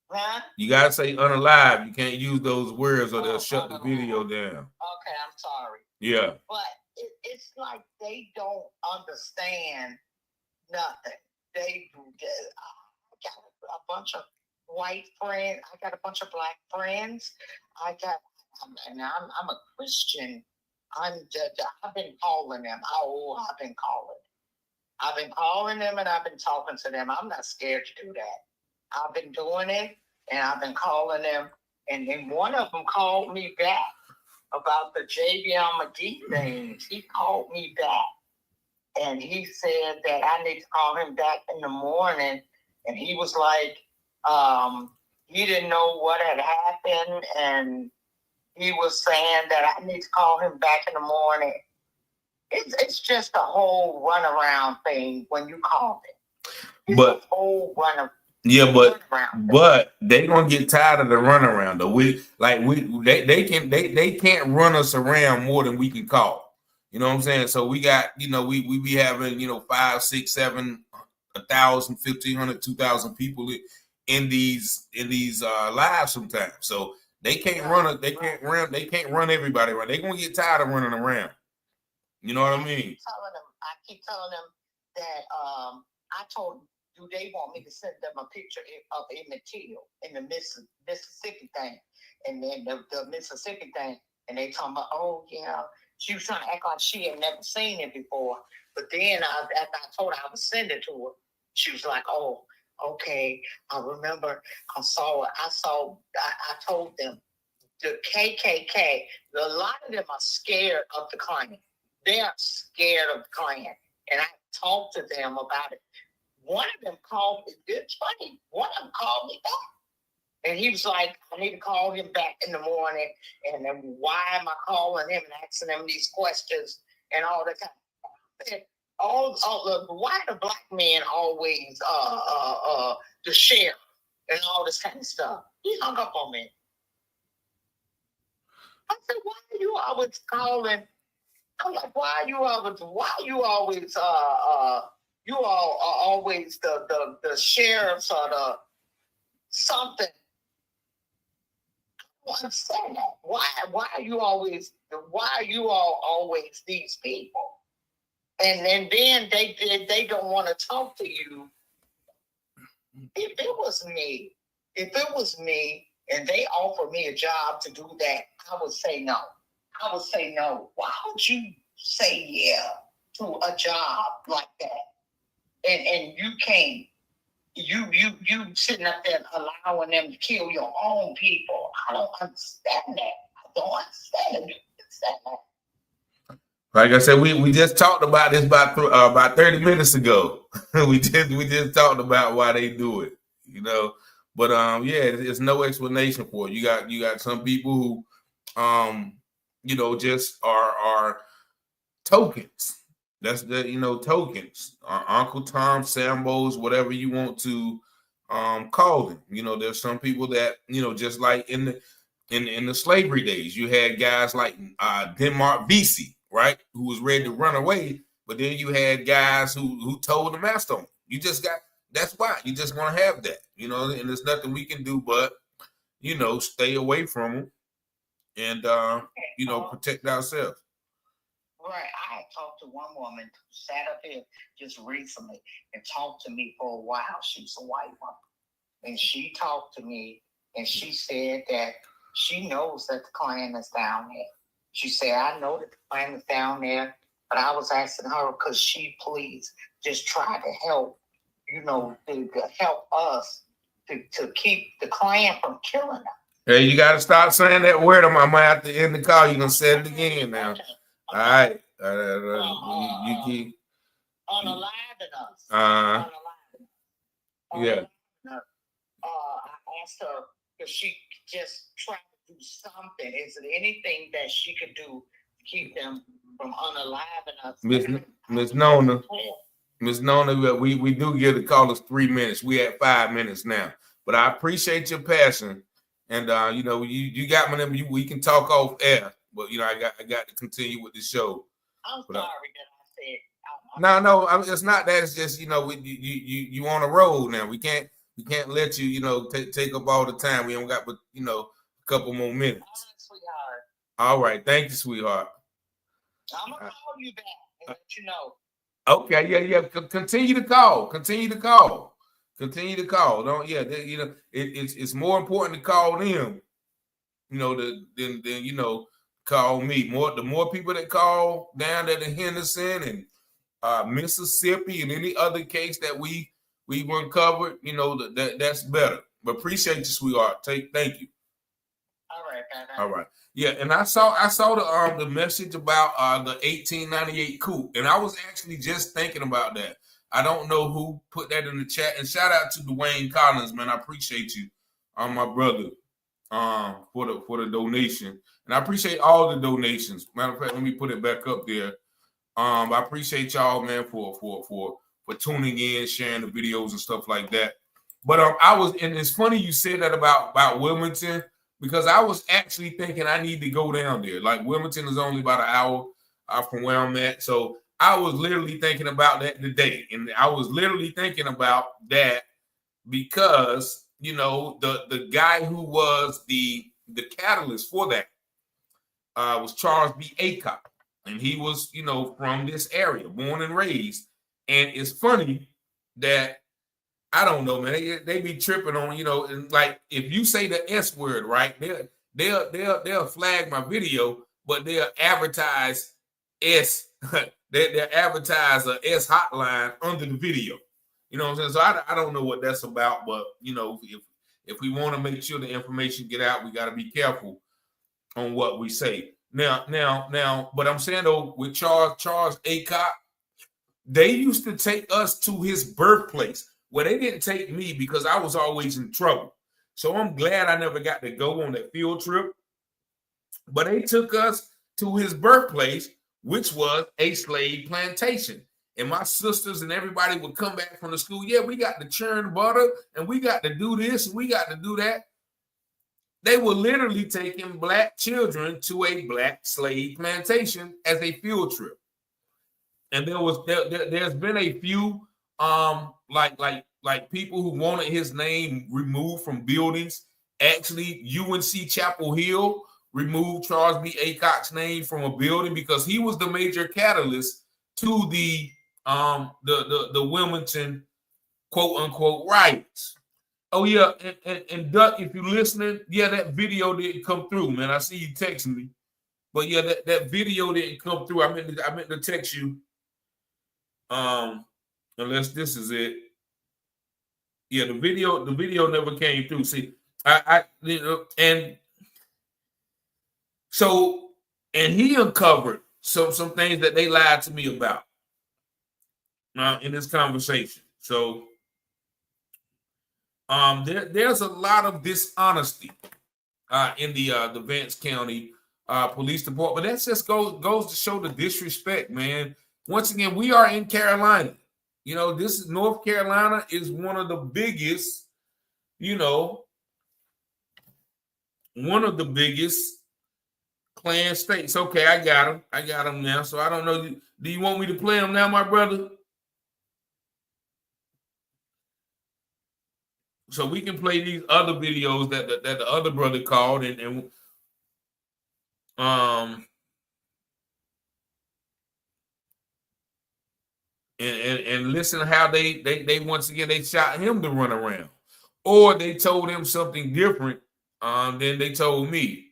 Huh? You gotta say unalive. You can't use those words or they'll shut the video down. Okay, I'm sorry. Yeah. But it's like they don't understand nothing. I got a bunch of white friends. I got a bunch of black friends. I'm a Christian. I've been calling them. I've been calling them, and I've been talking to them. I'm not scared to do that. I've been doing it, and I've been calling them. And then one of them called me back about the Javion Magee things. He called me back, and he said that I need to call him back in the morning. And he was like, he didn't know what had happened, and he was saying that I need to call him back in the morning. It's just a whole runaround thing when you call it. It's a whole runaround. Yeah, but they gonna get tired of the runaround though. They can't run us around more than we can call. You know what I'm saying? So we got, we be having 5, 6, 7, 1,000, 1,500, 2,000 people in these lives sometimes. So they can't run. They can't run everybody around. They gonna get tired of running around. You know what I mean? I keep telling them that I told them, do they want me to send them a picture of Emmett Till in the Mississippi thing, and then the Mississippi thing, and they talking about, oh yeah, she was trying to act like she had never seen it before, but then after I told her I would send it to her, she was like, oh, Okay, I remember I told them the KKK, a lot of them are scared of the Klan. They are scared of the Klan. And I talked to them about it. One of them called me, it's funny, one of them called me back. And he was like, I need to call him back in the morning. And then why am I calling him and asking him these questions and all that kind of stuff? Why the black man always the sheriff and all this kind of stuff? He hung up on me. I said, why are you always calling? I'm like, why you always you all are always the sheriffs or the something? I don't understand that. Why are you all always these people? And then they don't want to talk to you. If it was me and they offered me a job to do that, I would say no. Why would you say yeah to a job like that? And you can't. You sitting up there allowing them to kill your own people. I don't understand that. I don't understand that. Like I said, we just talked about this about 30 minutes ago. we just talked about why they do it, you know. But yeah, it's no explanation for it. You got some people who you know, just are tokens. That's tokens. Uncle Tom, Sambos, whatever you want to call them. You know, there's some people that, you know, just like in the slavery days, you had guys like Denmark Vesey, right, who was ready to run away, but then you had guys who told the master on. You just got, that's why you just want to have that, you know, and there's nothing we can do but, you know, stay away from them and you know, protect ourselves. Right. I had talked to one woman who sat up here just recently and talked to me for a while. She's a white woman. And she talked to me and she said that she knows that the Klan is down there. She said, I know that the Klan is down there, but I was asking her because she please just try to help, you know, to help us to keep the Klan from killing us. Hey, you got to stop saying that word. I might have to end the call. You're going to say it again now. All right. You keep unaliving us. Yeah. I asked her if she could just try to do something. Is there anything that she could do to keep them from unaliving us? Miss Nona, we do give the callers 3 minutes. We at 5 minutes now. But I appreciate your passion. And you know, you got my number. We can talk off air. But you know, I got to continue with the show. I'm sorry that I said. No, I mean, it's not that. It's just, you know, you on a road now. We can't let you, you know, take up all the time. We only got, but you know, a couple more minutes. All right, sweetheart. All right, thank you, sweetheart. I'm gonna call you back and let you know. Okay, yeah. Continue to call. Don't you know? It's more important to call them, you know, than you know, call me. The more people that call down there in Henderson and Mississippi and any other case that we uncovered, you know, that's better. But appreciate you, sweetheart. Thank you. All right. Yeah, and I saw the message about the 1898 coup, and I was actually just thinking about that. I don't know who put that in the chat, and shout out to Dwayne Collins, man. I appreciate you, my brother, for the donation, and I appreciate all the donations. Matter of fact, let me put it back up there. I appreciate y'all, man, for tuning in, sharing the videos and stuff like that. But and it's funny you said that about Wilmington, because I was actually thinking I need to go down there. Like, Wilmington is only about an hour from where I'm at, so I was literally thinking about that today, and I was literally thinking about that because, you know, the guy who was the catalyst for that was Charles B. Aycock. And he was, you know, from this area, born and raised. And it's funny that, I don't know, man, they be tripping on, you know, and like, if you say the S word, right, they'll flag my video, but they'll advertise S. They'll advertise a S hotline under the video. You know what I'm saying? So I don't know what that's about, but if we want to make sure the information get out, we got to be careful on what we say. Now, but I'm saying though, with Charles Aycock, they used to take us to his birthplace. Well, they didn't take me because I was always in trouble. So I'm glad I never got to go on that field trip. But they took us to his birthplace, which was a slave plantation. And my sisters and everybody would come back from the school. Yeah, we got to churn butter and we got to do this and we got to do that. They were literally taking black children to a black slave plantation as a field trip. And there's been a few like people who wanted his name removed from buildings. Actually, UNC Chapel Hill removed Charles B. Aycock's name from a building because he was the major catalyst to the Wilmington quote unquote riots. Oh yeah, and Duck, if you're listening, yeah, that video didn't come through, man. I see you texting me, but yeah, that video didn't come through. I meant to text you. Unless this is it. Yeah, the video never came through. See, and he uncovered some things that they lied to me about in this conversation. So there's a lot of dishonesty in the Vance County Police Department. That just goes to show the disrespect, man. Once again, we are in Carolina. This is North Carolina is one of the biggest, one of the biggest Klan states. Okay, I got him now. So I don't know. Do you want me to play him now, my brother? So we can play these other videos that the other brother called and listen to how they once again they shot him to run around, or they told him something different than they told me.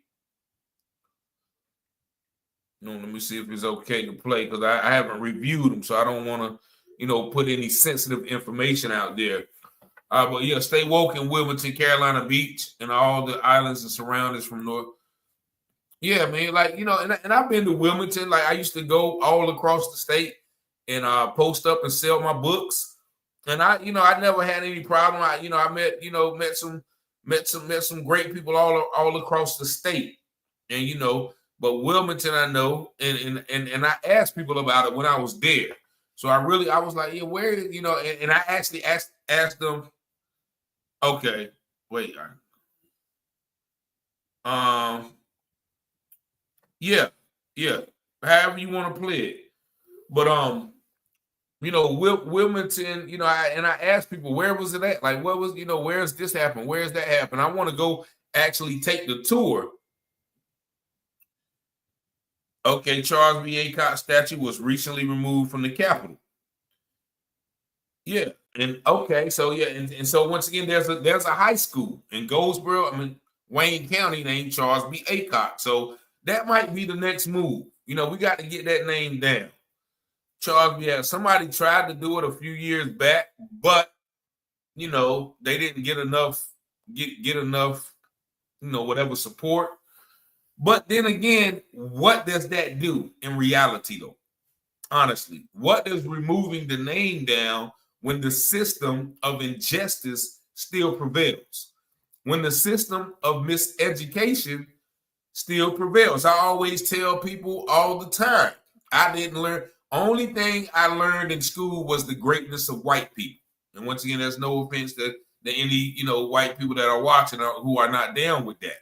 Let me see if it's okay to play because I haven't reviewed them, so I don't want to put any sensitive information out there. But yeah, stay woke in Wilmington, Carolina Beach, and all the islands and surroundings from north. Yeah, man, and I've been to Wilmington. Like I used to go all across the state and post up and sell my books. And I never had any problem. I met some great people all across the state. And but Wilmington I know, and I asked people about it when I was there. So I was like, yeah, where and I actually asked them. Okay, wait. Yeah. However you want to play it, but Wilmington, I asked people where was it at? Like, what was where's this happen? Where's that happen? I want to go actually take the tour. Okay, Charles B. Aycock statue was recently removed from the Capitol. Yeah, and okay, so yeah, and so once again, there's a high school in Goldsboro, Wayne County, named Charles B. Aycock. So that might be the next move. We got to get that name down. Charles, yeah, somebody tried to do it a few years back, but they didn't get enough, whatever support. But then again, what does that do in reality, though? Honestly, what does removing the name down when the system of injustice still prevails? When the system of miseducation still prevails? I always tell people all the time, I didn't learn. Only thing I learned in school was the greatness of white people. And once again, there's no offense to any white people that are watching who are not down with that.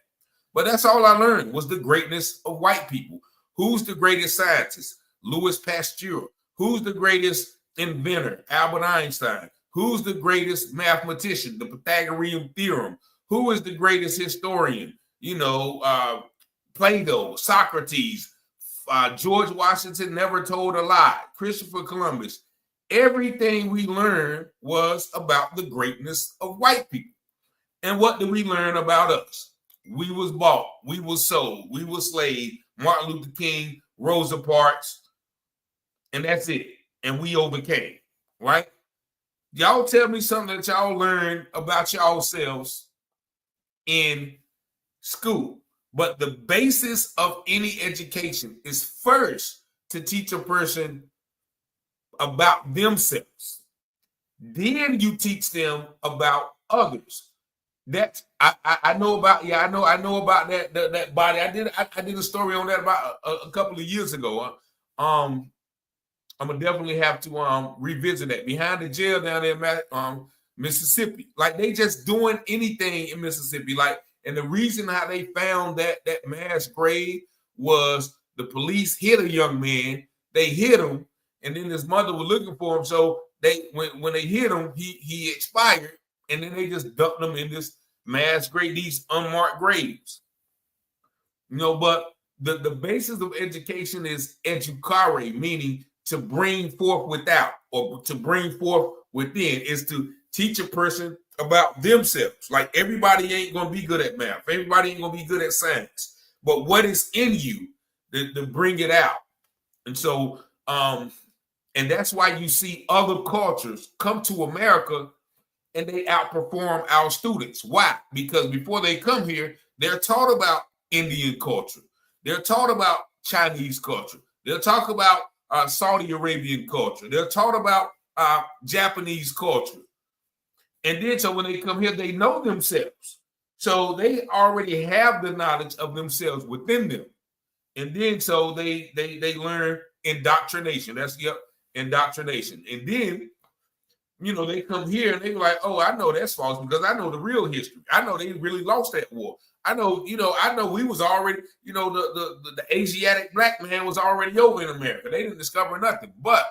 But that's all I learned was the greatness of white people. Who's the greatest scientist? Louis Pasteur. Who's the greatest inventor? Albert Einstein. Who's the greatest mathematician? The Pythagorean theorem. Who is the greatest historian? Plato, Socrates, George Washington never told a lie, Christopher Columbus. Everything we learned was about the greatness of white people. And what did we learn about us? We was bought, we was sold, we was slave, Martin Luther King, Rosa Parks, and that's it. And we overcame, right? Y'all tell me something that y'all learned about yourselves in school. But the basis of any education is first to teach a person about themselves. Then you teach them about others. That I know about. Yeah, I know about that body. I did a story on that about a couple of years ago. I'm gonna definitely have to revisit that. Behind the jail down there in Mississippi, like they just doing anything in Mississippi. Like, and the reason how they found that mass grave was the police hit a young man. They hit him, and then his mother was looking for him. So they when they hit him, he expired, and then they just dumped him in this mass grave, these unmarked graves. You know, but the basis of education is educare, meaning to bring forth without, or to bring forth within, is to teach a person about themselves. Like, everybody ain't gonna be good at math, everybody ain't gonna be good at science, but what is in you to bring it out. And so and that's why you see other cultures come to America and they outperform our students. Why? Because before they come here, they're taught about Indian culture, they're taught about Chinese culture, they'll talk about Saudi Arabian culture, they're taught about Japanese culture. And then so when they come here, they know themselves. So they already have the knowledge of themselves within them. And then so they learn indoctrination. That's indoctrination. And then, you know, they come here and they be like, oh, I know that's false because I know the real history. I know they really lost that war. I know, I know we was already, the Asiatic black man was already over in America. They didn't discover nothing. But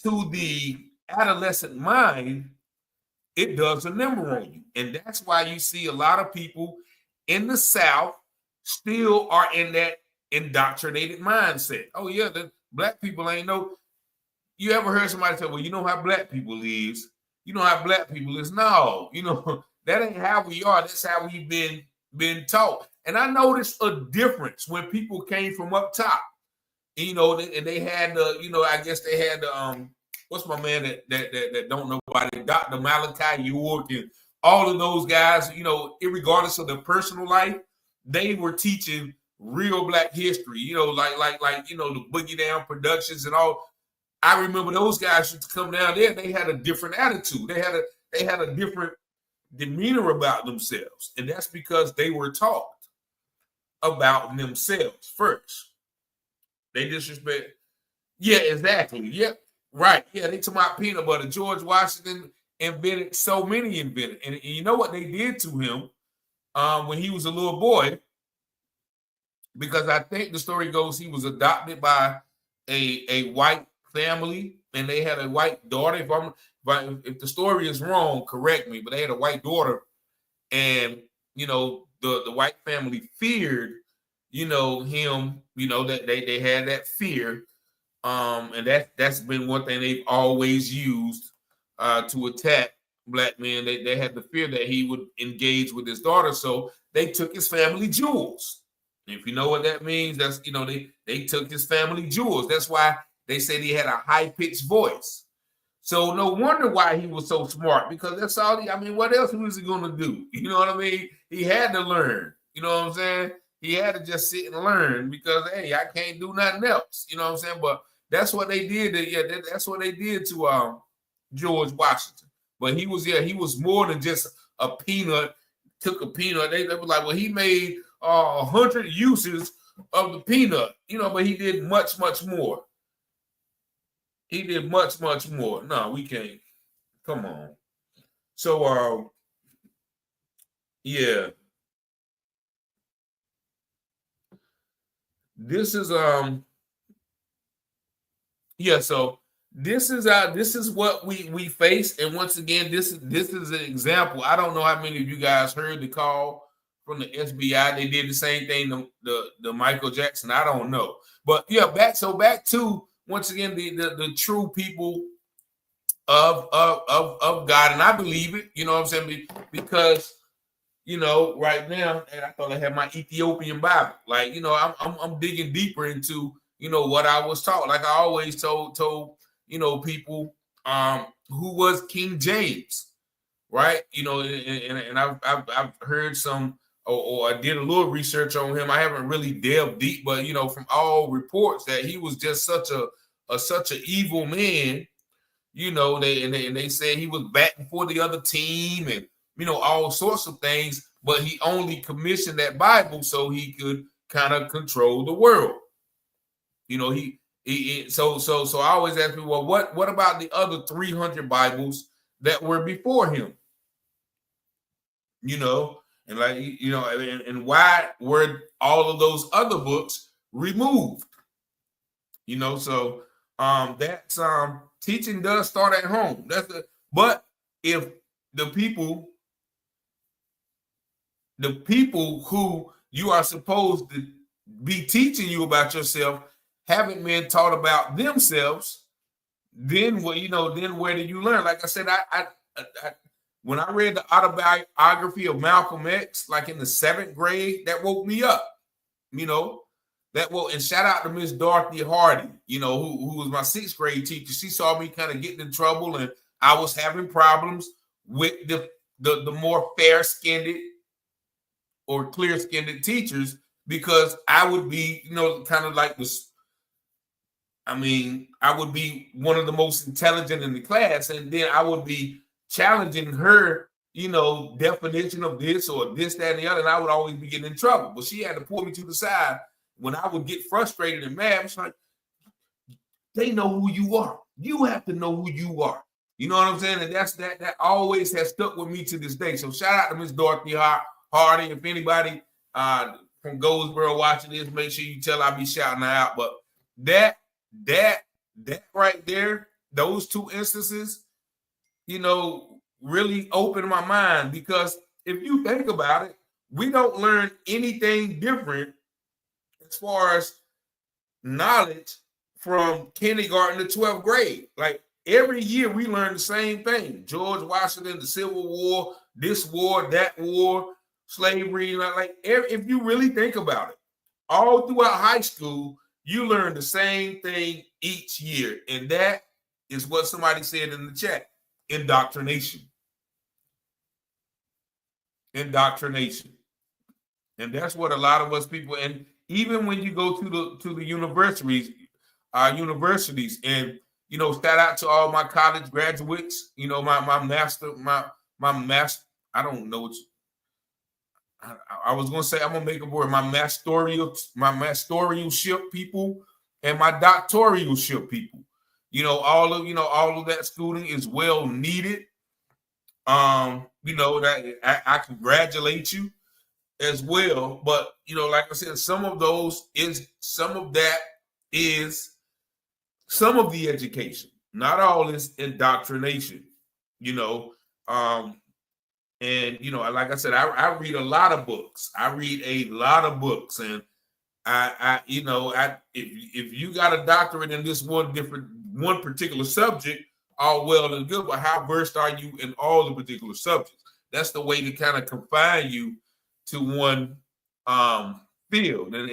to the adolescent mind, it does a number on you. And that's why you see a lot of people in the South still are in that indoctrinated mindset. Oh, yeah, the black people ain't no. You ever heard somebody say, well, you know how black people lives? You know how black people is? No, that ain't how we are. That's how we've been taught. And I noticed a difference when people came from up top. And they had I guess they had what's my man that don't know about it, Dr. Malachi York and all of those guys, irregardless of their personal life, they were teaching real black history, like the Boogie Down Productions and all. I remember those guys used to come down there. They had a different attitude. They had a different demeanor about themselves, and that's because they were taught about themselves first. They disrespect. Yeah, exactly. Yep, right. Yeah, they talk about peanut butter. George Washington invented so many invented, and you know what they did to him when he was a little boy? Because I think the story goes he was adopted by a white family, and they had a white daughter. If the story is wrong, correct me. But they had a white daughter, and the white family feared, him. That they had that fear, and that's been one thing they've always used to attack black men. They had the fear that he would engage with his daughter, so they took his family jewels. If you know what that means, that's they took his family jewels. That's why they said he had a high-pitched voice. So no wonder why he was so smart, because that's all what else was he going to do? You know what I mean? He had to learn. You know what I'm saying? He had to just sit and learn because, hey, I can't do nothing else. You know what I'm saying? But that's what they did. That's what they did to George Washington. But he was more than just a peanut. Took a peanut. They were like, well, he made 100 uses of the peanut. But he did much, much more. He did much, much more. No, we can't. Come on. So, yeah. This is so this is what we face. And once again, this is an example. I don't know how many of you guys heard the call from the SBI. They did the same thing the Michael Jackson. I don't know. But yeah, back to once again, the true people of God, and I believe it. You know what I'm saying? Because right now, and I thought I had my Ethiopian Bible. Like I'm digging deeper into what I was taught. Like I always told people who was King James, right? You know, and I've heard some, or I did a little research on him. I haven't really delved deep, but you know, from all reports that he was just such an evil man. You know, they said he was batting for the other team, and you know, all sorts of things. But he only commissioned that Bible so he could kind of control the world. You know, so I always ask me, well, what about the other 300 Bibles that were before him? You know, and like, you know, and why were all of those other books removed? You know, so that's teaching does start at home. But if the people who you are supposed to be teaching you about yourself haven't been taught about themselves, then what, you know, then where do you learn? Like I said, I when I read the autobiography of Malcolm X, like in the 7th grade, that woke me up. You know, and shout out to Miss Dorothy Hardy, you know, who was my 6th grade teacher. She saw me kind of getting in trouble, and I was having problems with the more fair-skinned or clear-skinned teachers, because I would be, you know, kind of like this. I mean, I would be one of the most intelligent in the class, and then I would be challenging her, you know, definition of this or this, that, and the other, and I would always be getting in trouble. But she had to pull me to the side when I would get frustrated and mad. It's like, they know who you are. You have to know who you are. You know what I'm saying? And that always has stuck with me to this day. So shout out to Miss Dorothy Hardy. If anybody from Goldsboro watching this, make sure you tell I'll be shouting her out. But that right there, those 2 instances, you know, really opened my mind, because if you think about it, we don't learn anything different as far as knowledge from kindergarten to 12th grade. Like every year we learn the same thing. George Washington, the Civil War, this war, that war, slavery. Like if you really think about it, all throughout high school, you learn the same thing each year. And that is what somebody said in the chat: indoctrination. Indoctrination. And that's what a lot of us people, and even when you go to the universities, and you know, shout out to all my college graduates. You know, my master, I don't know what I was gonna say. I'm gonna make a word. My mastorialship people and my doctoralship people. You know, all of that schooling is well needed. You know, that I congratulate you as well. But you know, like I said, some of that is some of the education. Not all is indoctrination. You know, and you know, like I said, I read a lot of books. And if you got a doctorate in this one particular subject, all well and good, but how versed are you in all the particular subjects? That's the way to kind of confine you to one field. And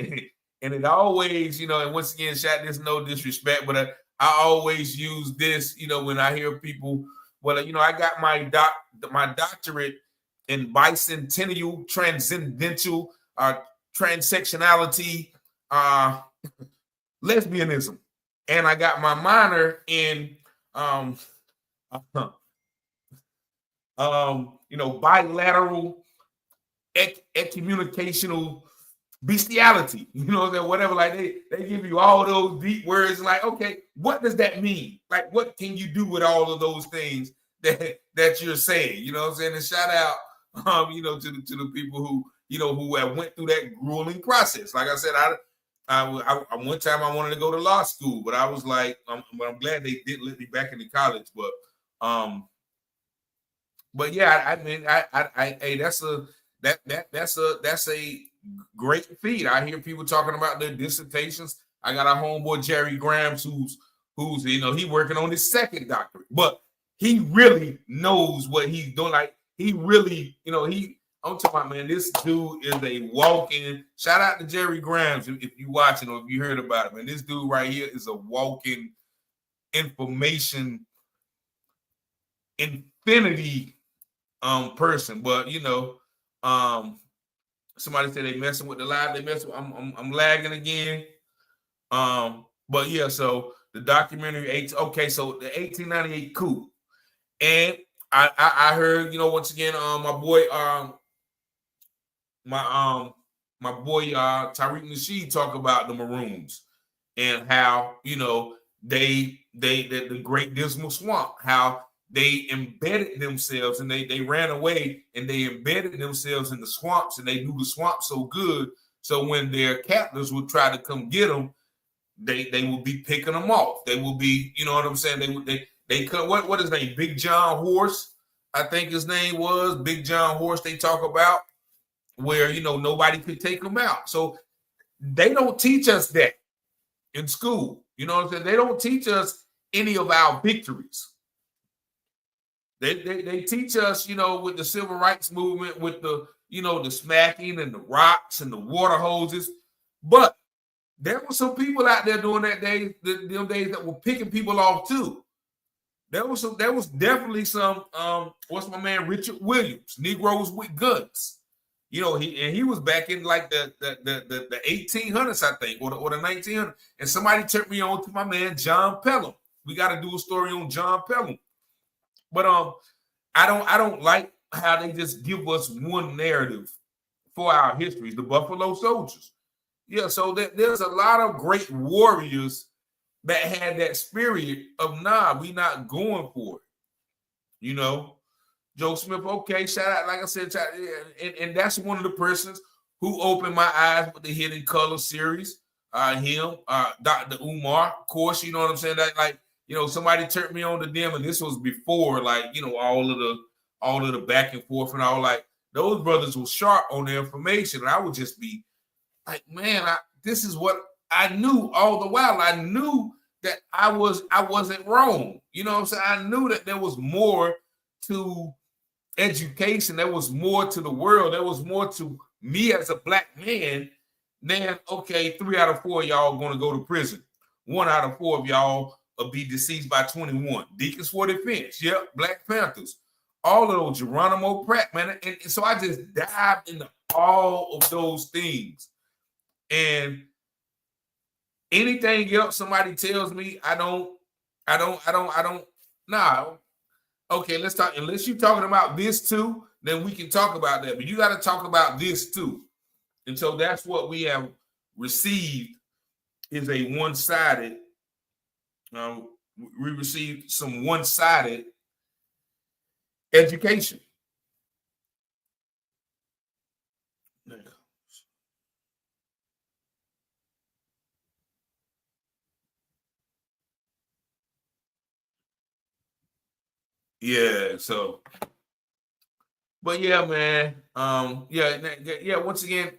it always, you know, and once again, there's no disrespect, but I always use this, you know, when I hear people, well, you know, I got my doctorate in bicentennial, transcendental, transsectionality, lesbianism. And I got my minor in you know, bilateral excommunicational bestiality, you know, that whatever, like they give you all those deep words, like, okay, what does that mean? Like, what can you do with all of those things that you're saying? You know what I'm saying? And shout out you know, to the people who, you know, who have went through that grueling process. Like I said, I one time I wanted to go to law school, but I was like, I'm glad they didn't let me back into college. But yeah, I mean, hey, that's a great feat. I hear people talking about their dissertations. I got a homeboy, Jerry Grams, who's you know, he working on his 2nd doctorate, but he really knows what he's doing. Like, he really, you know, I'm talking about, man, this dude is a walking, shout out to Jerry Grams if you watching or if you heard about him. And this dude right here is a walking information infinity person, but somebody said they messing with the live. They messing. I'm lagging again. But yeah, so the documentary okay, so the 1898 coup, and I heard once again my boy my boy Tariq Nasheed talk about the Maroons and how the Great Dismal Swamp, how they embedded themselves and they ran away and they embedded themselves in the swamps and they knew the swamp so good. So when their captors would try to come get them, they would be picking them off. They will be, you know what I'm saying? They could what his name? Big John Horse, I think his name was Big John Horse. They talk about where nobody could take them out. So they don't teach us that in school. You know what I'm saying? They don't teach us any of our victories. They teach us, with the civil rights movement, with the the smacking and the rocks and the water hoses. But there were some people out there during that day, them days that were picking people off too. There was definitely some what's my man Richard Williams, Negroes with Guns. He was back in like the 1800s, I think, or the 1900s. And somebody turned me on to my man John Pelham. We got to do a story on John Pelham. But I don't like how they just give us one narrative for our histories, the Buffalo Soldiers. Yeah, so there's a lot of great warriors that had that spirit of we not going for it. Joe Smith, okay, shout out, like I said, and that's one of the persons who opened my eyes with the Hidden Color series. Him, Dr. Umar, of course, you know what I'm saying? That, like, somebody turned me on to them, and this was before, like, all of the back and forth and all. Like, those brothers were sharp on their information, and I would just be like, man, this is what I knew all the while. I knew that I wasn't wrong. You know what I'm saying? I knew that there was more to education. There was more to the world. There was more to me as a black man than, okay, 3 out of 4 of y'all are going to go to prison. 1 out of 4 of y'all will be deceased by 21. Deacons for Defense. Yep. Black Panthers. All of those. Geronimo Pratt, man. And so I just dived into all of those things. And anything else somebody tells me, nah. Okay, let's talk. Unless you're talking about this too, then we can talk about that. But you got to talk about this too. And so that's what we have received is a one-sided. We received some one-sided education. Yeah, so, but yeah, man. Yeah. Once again,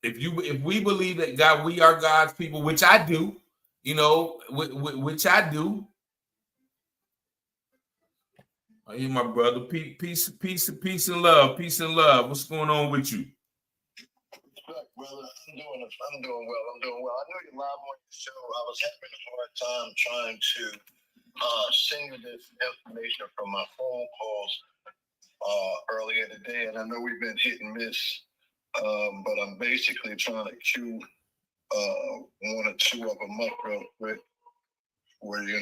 if we believe that God, we are God's people, which I do, which I do. Hey, my brother, peace and love, peace and love. What's going on with you? Brother, I'm doing well. I know you're live on the show. I was having a hard time trying to send you this information from my phone calls earlier today, and I know we've been hit and miss, but I'm basically trying to queue 1 or 2 of them up real quick for you.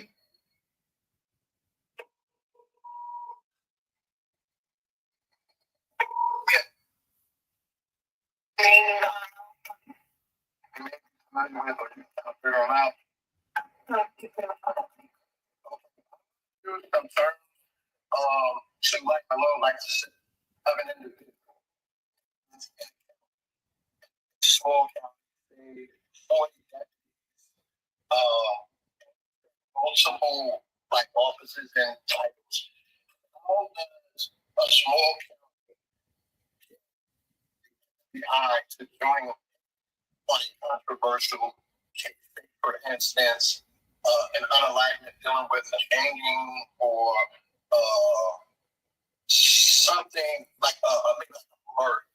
So like my Lord likes to say, I'm an individual. Small county, 40 decades, multiple like offices and titles. How does a small county to join on a controversial case, for instance, an unalignment dealing with a hanging or something like maybe like a murder?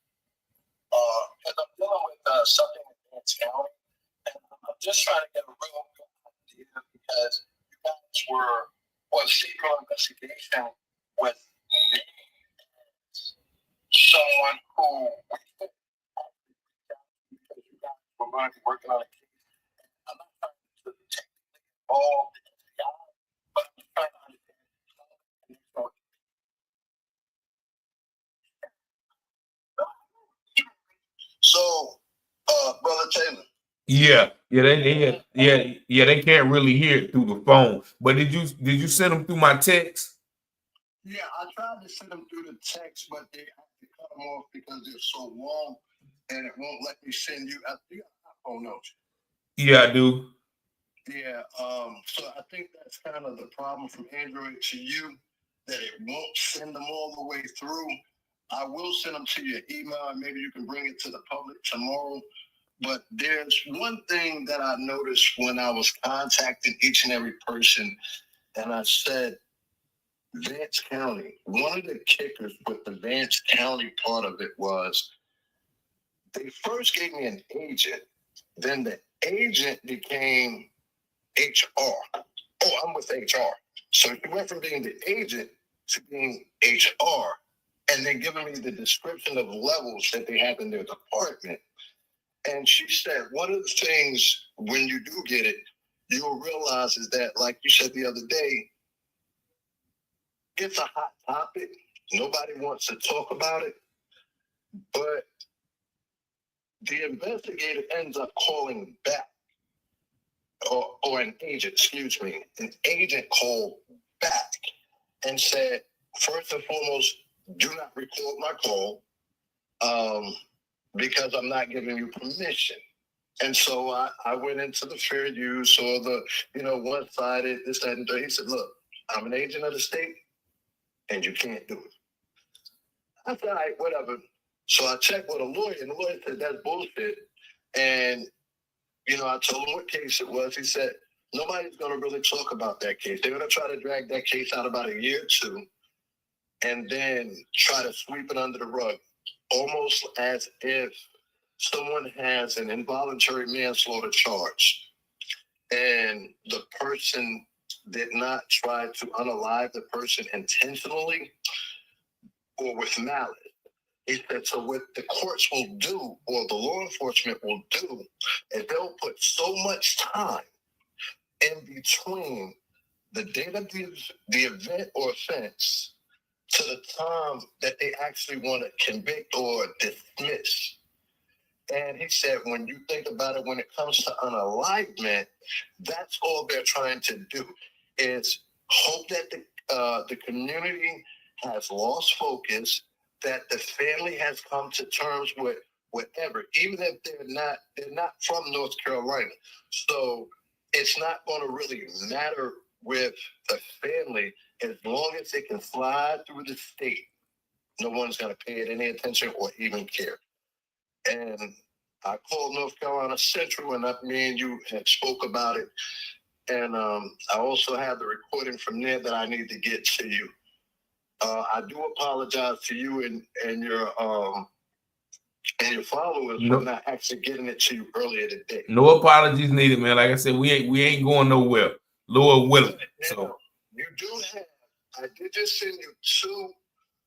Because I'm dealing with something in Vance County, and I'm just trying to get a real good idea because you guys were on secret investigation with someone who we're going to be working on a case. I'm not trying to take all the but I'm trying to understand. So, Brother Taylor. Yeah, they can't really hear it through the phone. But did you send them through my text? Yeah, I tried to send them through the text, but they have to cut them off because they're so long, and it won't let me send you. You got an iPhone, don't you? Yeah, I do. Yeah, so I think that's kind of the problem from Android to you, that it won't send them all the way through. I will send them to your email, and maybe you can bring it to the public tomorrow. But there's one thing that I noticed when I was contacting each and every person, and I said, Vance County, one of the kickers with the Vance County part of it was they first gave me an agent, then the agent became HR. Oh, I'm with HR. So she went from being the agent to being HR, and then giving me the description of levels that they have in their department. And she said, one of the things when you do get it, you'll realize is that, like you said the other day, it's a hot topic. Nobody wants to talk about it. But the investigator ends up calling back, or an agent, excuse me, an agent called back and said, first and foremost, do not record my call because I'm not giving you permission. And so I went into the fair use or the, one-sided, this, that, and that. He said, look, I'm an agent of the state and you can't do it. I said, all right, whatever. So I checked with a lawyer, and the lawyer said, that's bullshit. And, I told him what case it was. He said, nobody's going to really talk about that case. They're going to try to drag that case out about a year or two and then try to sweep it under the rug, almost as if someone has an involuntary manslaughter charge and the person did not try to unalive the person intentionally or with malice. He said, so what the courts will do, or the law enforcement will do, is they'll put so much time in between the date of the event or offense to the time that they actually want to convict or dismiss. And he said, when you think about it, when it comes to unalivement, that's all they're trying to do, is hope that the community has lost focus, that the family has come to terms with whatever, even if they're not from North Carolina. So it's not going to really matter with the family as long as it can slide through the state. No one's going to pay it any attention or even care. And I called North Carolina Central, and me and you had spoke about it. And I also have the recording from there that I need to get to you. I do apologize to you and your followers for not actually getting it to you earlier today. No apologies needed, man. Like I said, we ain't going nowhere. Lord willing. So you do have. I did just send you two.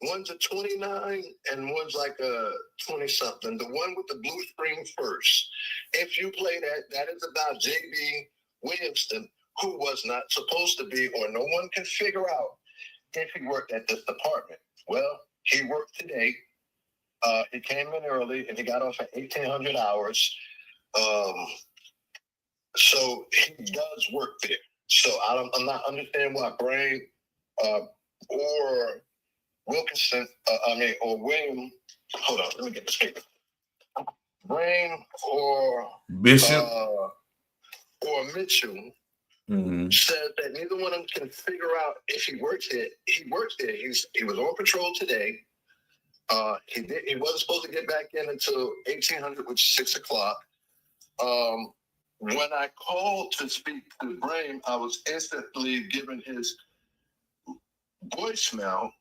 One's a 29 and one's like a 20 something. The one with the blue screen first. If you play that is about J.B. Williamson, who was not supposed to be, or no one can figure out if he worked at this department. Well, he worked today. He came in early and he got off at 1,800 hours. So he does work there. So I'm not understanding why Brain or Wilkinson, or William. Hold on, let me get this paper. Brain or Bishop or Mitchell said that neither one of them can figure out if he works there. He works there. He was on patrol today. He wasn't supposed to get back in until 1,800, which is 6 o'clock. When I called to speak to Brain, I was instantly given his voicemail.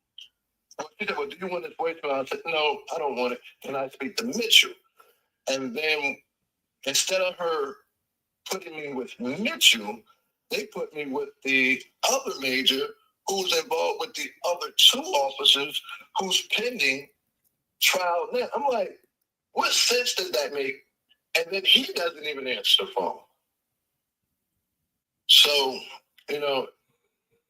She said, well, do you want his voicemail? I said, no, I don't want it. Can I speak to Mitchell? And then instead of her putting me with Mitchell, they put me with the other major who's involved with the other 2 officers who's pending trial now. I'm like, what sense does that make? And then he doesn't even answer the phone. So, you know,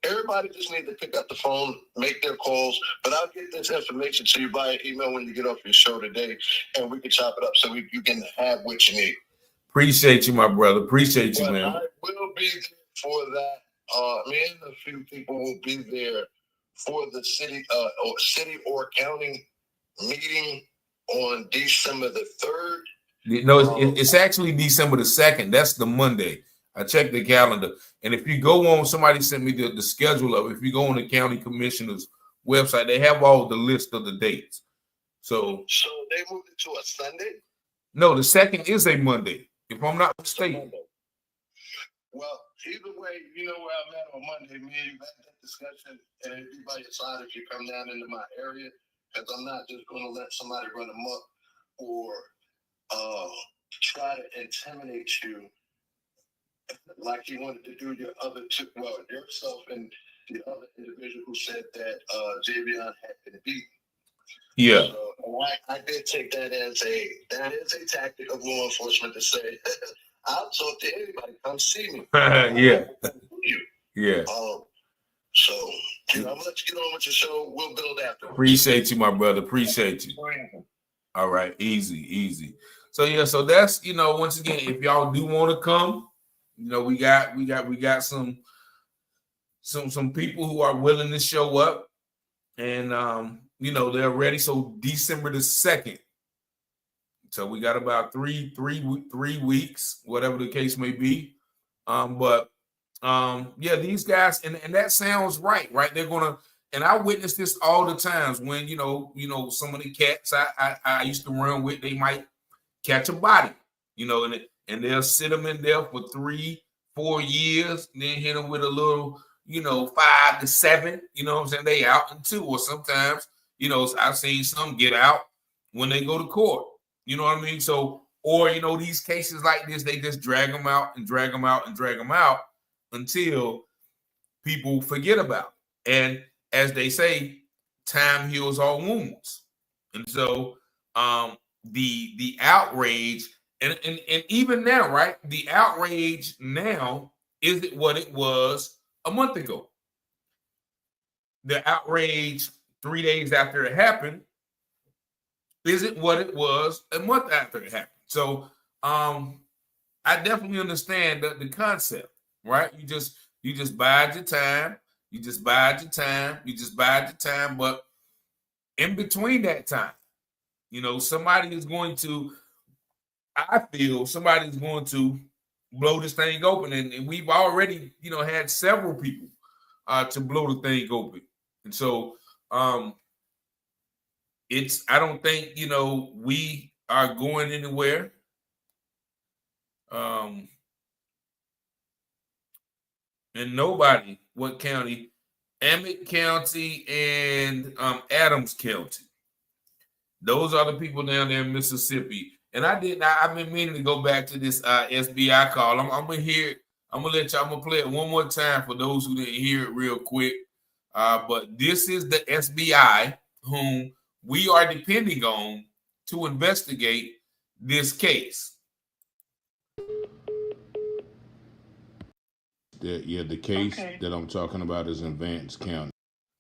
everybody just needs to pick up the phone, make their calls, but I'll get this information to you via email when you get off your show today, and we can chop it up so you can have what you need. Appreciate you, my brother. Appreciate you, man. I will be there for that. Me and a few people will be there for the city or county meeting on December the 3rd. No, it's actually December the 2nd. That's the Monday. I checked the calendar. And if you go on, somebody sent me the schedule of it. If you go on the county commissioner's website, they have all the list of the dates. So they moved it to a Sunday? No, the 2nd is a Monday, if I'm not mistaken. Well, either way, you know where I'm at on Monday. Me and you had that discussion, and it'd be by your side if you come down into my area, because I'm not just going to let somebody run amok or try to intimidate you like you wanted to do your other 2, yourself and the other individual who said that Javion had been beaten. Yeah. So I did take that as a tactic of law enforcement to say, I'll talk to anybody. Come see me. Yeah. Yeah. So, I'm going to let you get on with your show. We'll build after. Appreciate you, my brother. Appreciate you. All right. Easy. So, yeah. So that's, once again, if y'all do want to come, we got some people who are willing to show up, and, they're ready. So December the 2nd. So we got about three weeks, whatever the case may be. These guys, and that sounds right? They're gonna, and I witness this all the times when some of the cats I used to run with, they might catch a body, and they'll sit them in there for 3-4 years, and then hit them with a little, 5 to 7, they out in 2, or sometimes, I've seen some get out when they go to court. You know what I mean? So, or, these cases like this, they just drag them out and drag them out and drag them out until people forget about it. And as they say, time heals all wounds. And so the outrage, and even now, right? The outrage now isn't what it was a month ago. The outrage 3 days after it happened isn't what it was a month after it happened. So I definitely understand the concept, right? You just bide your time. You just bide your time. You just bide your time. But in between that time, somebody is going to, I feel somebody is going to blow this thing open. And we've already, had several people to blow the thing open. And so I don't think, we are going anywhere. And nobody, what county? Emmet County and Adams County. Those are the people down there in Mississippi. And I've been meaning to go back to this SBI call. I'm gonna hear it. I'm gonna play it one more time for those who didn't hear it real quick. But this is the SBI whom we are depending on to investigate this case. The case that I'm talking about is in Vance County.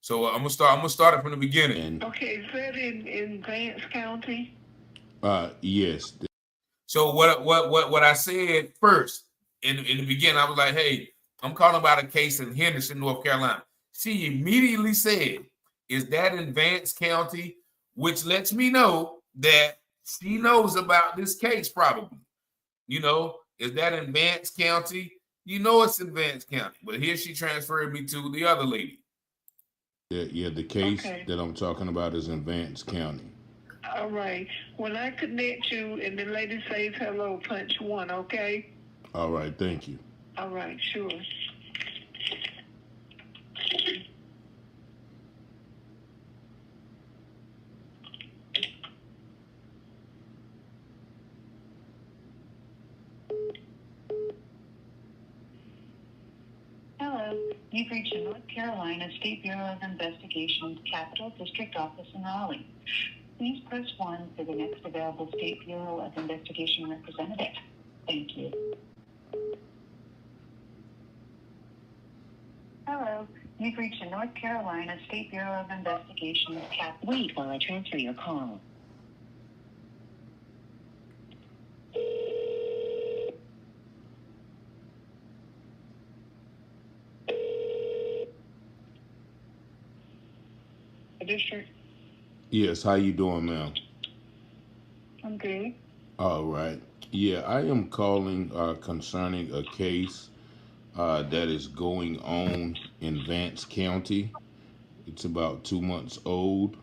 So I'm gonna start it from the beginning. Okay, is that in Vance County? Yes. So what I said first in the beginning, I was like, hey, I'm calling about a case in Henderson, North Carolina. She immediately said, is that in Vance County? Which lets me know that she knows about this case probably. Is that in Vance County? It's in Vance County. But here she transferred me to the other lady. The case that I'm talking about is in Vance County. All right. When I connect you and the lady says hello, punch 1, okay? All right, thank you. All right, sure. Hello, You've reached the North Carolina State Bureau of Investigation's Capital District Office in Raleigh. Please press 1 for the next available State Bureau of Investigation representative. Thank you. Hello. You've reached the North Carolina State Bureau of Investigation's Capital. Wait while I transfer your call. The district. Yes, how you doing, ma'am? I'm good. All right. Yeah, I am calling concerning a case that is going on in Vance County. It's about 2 months old.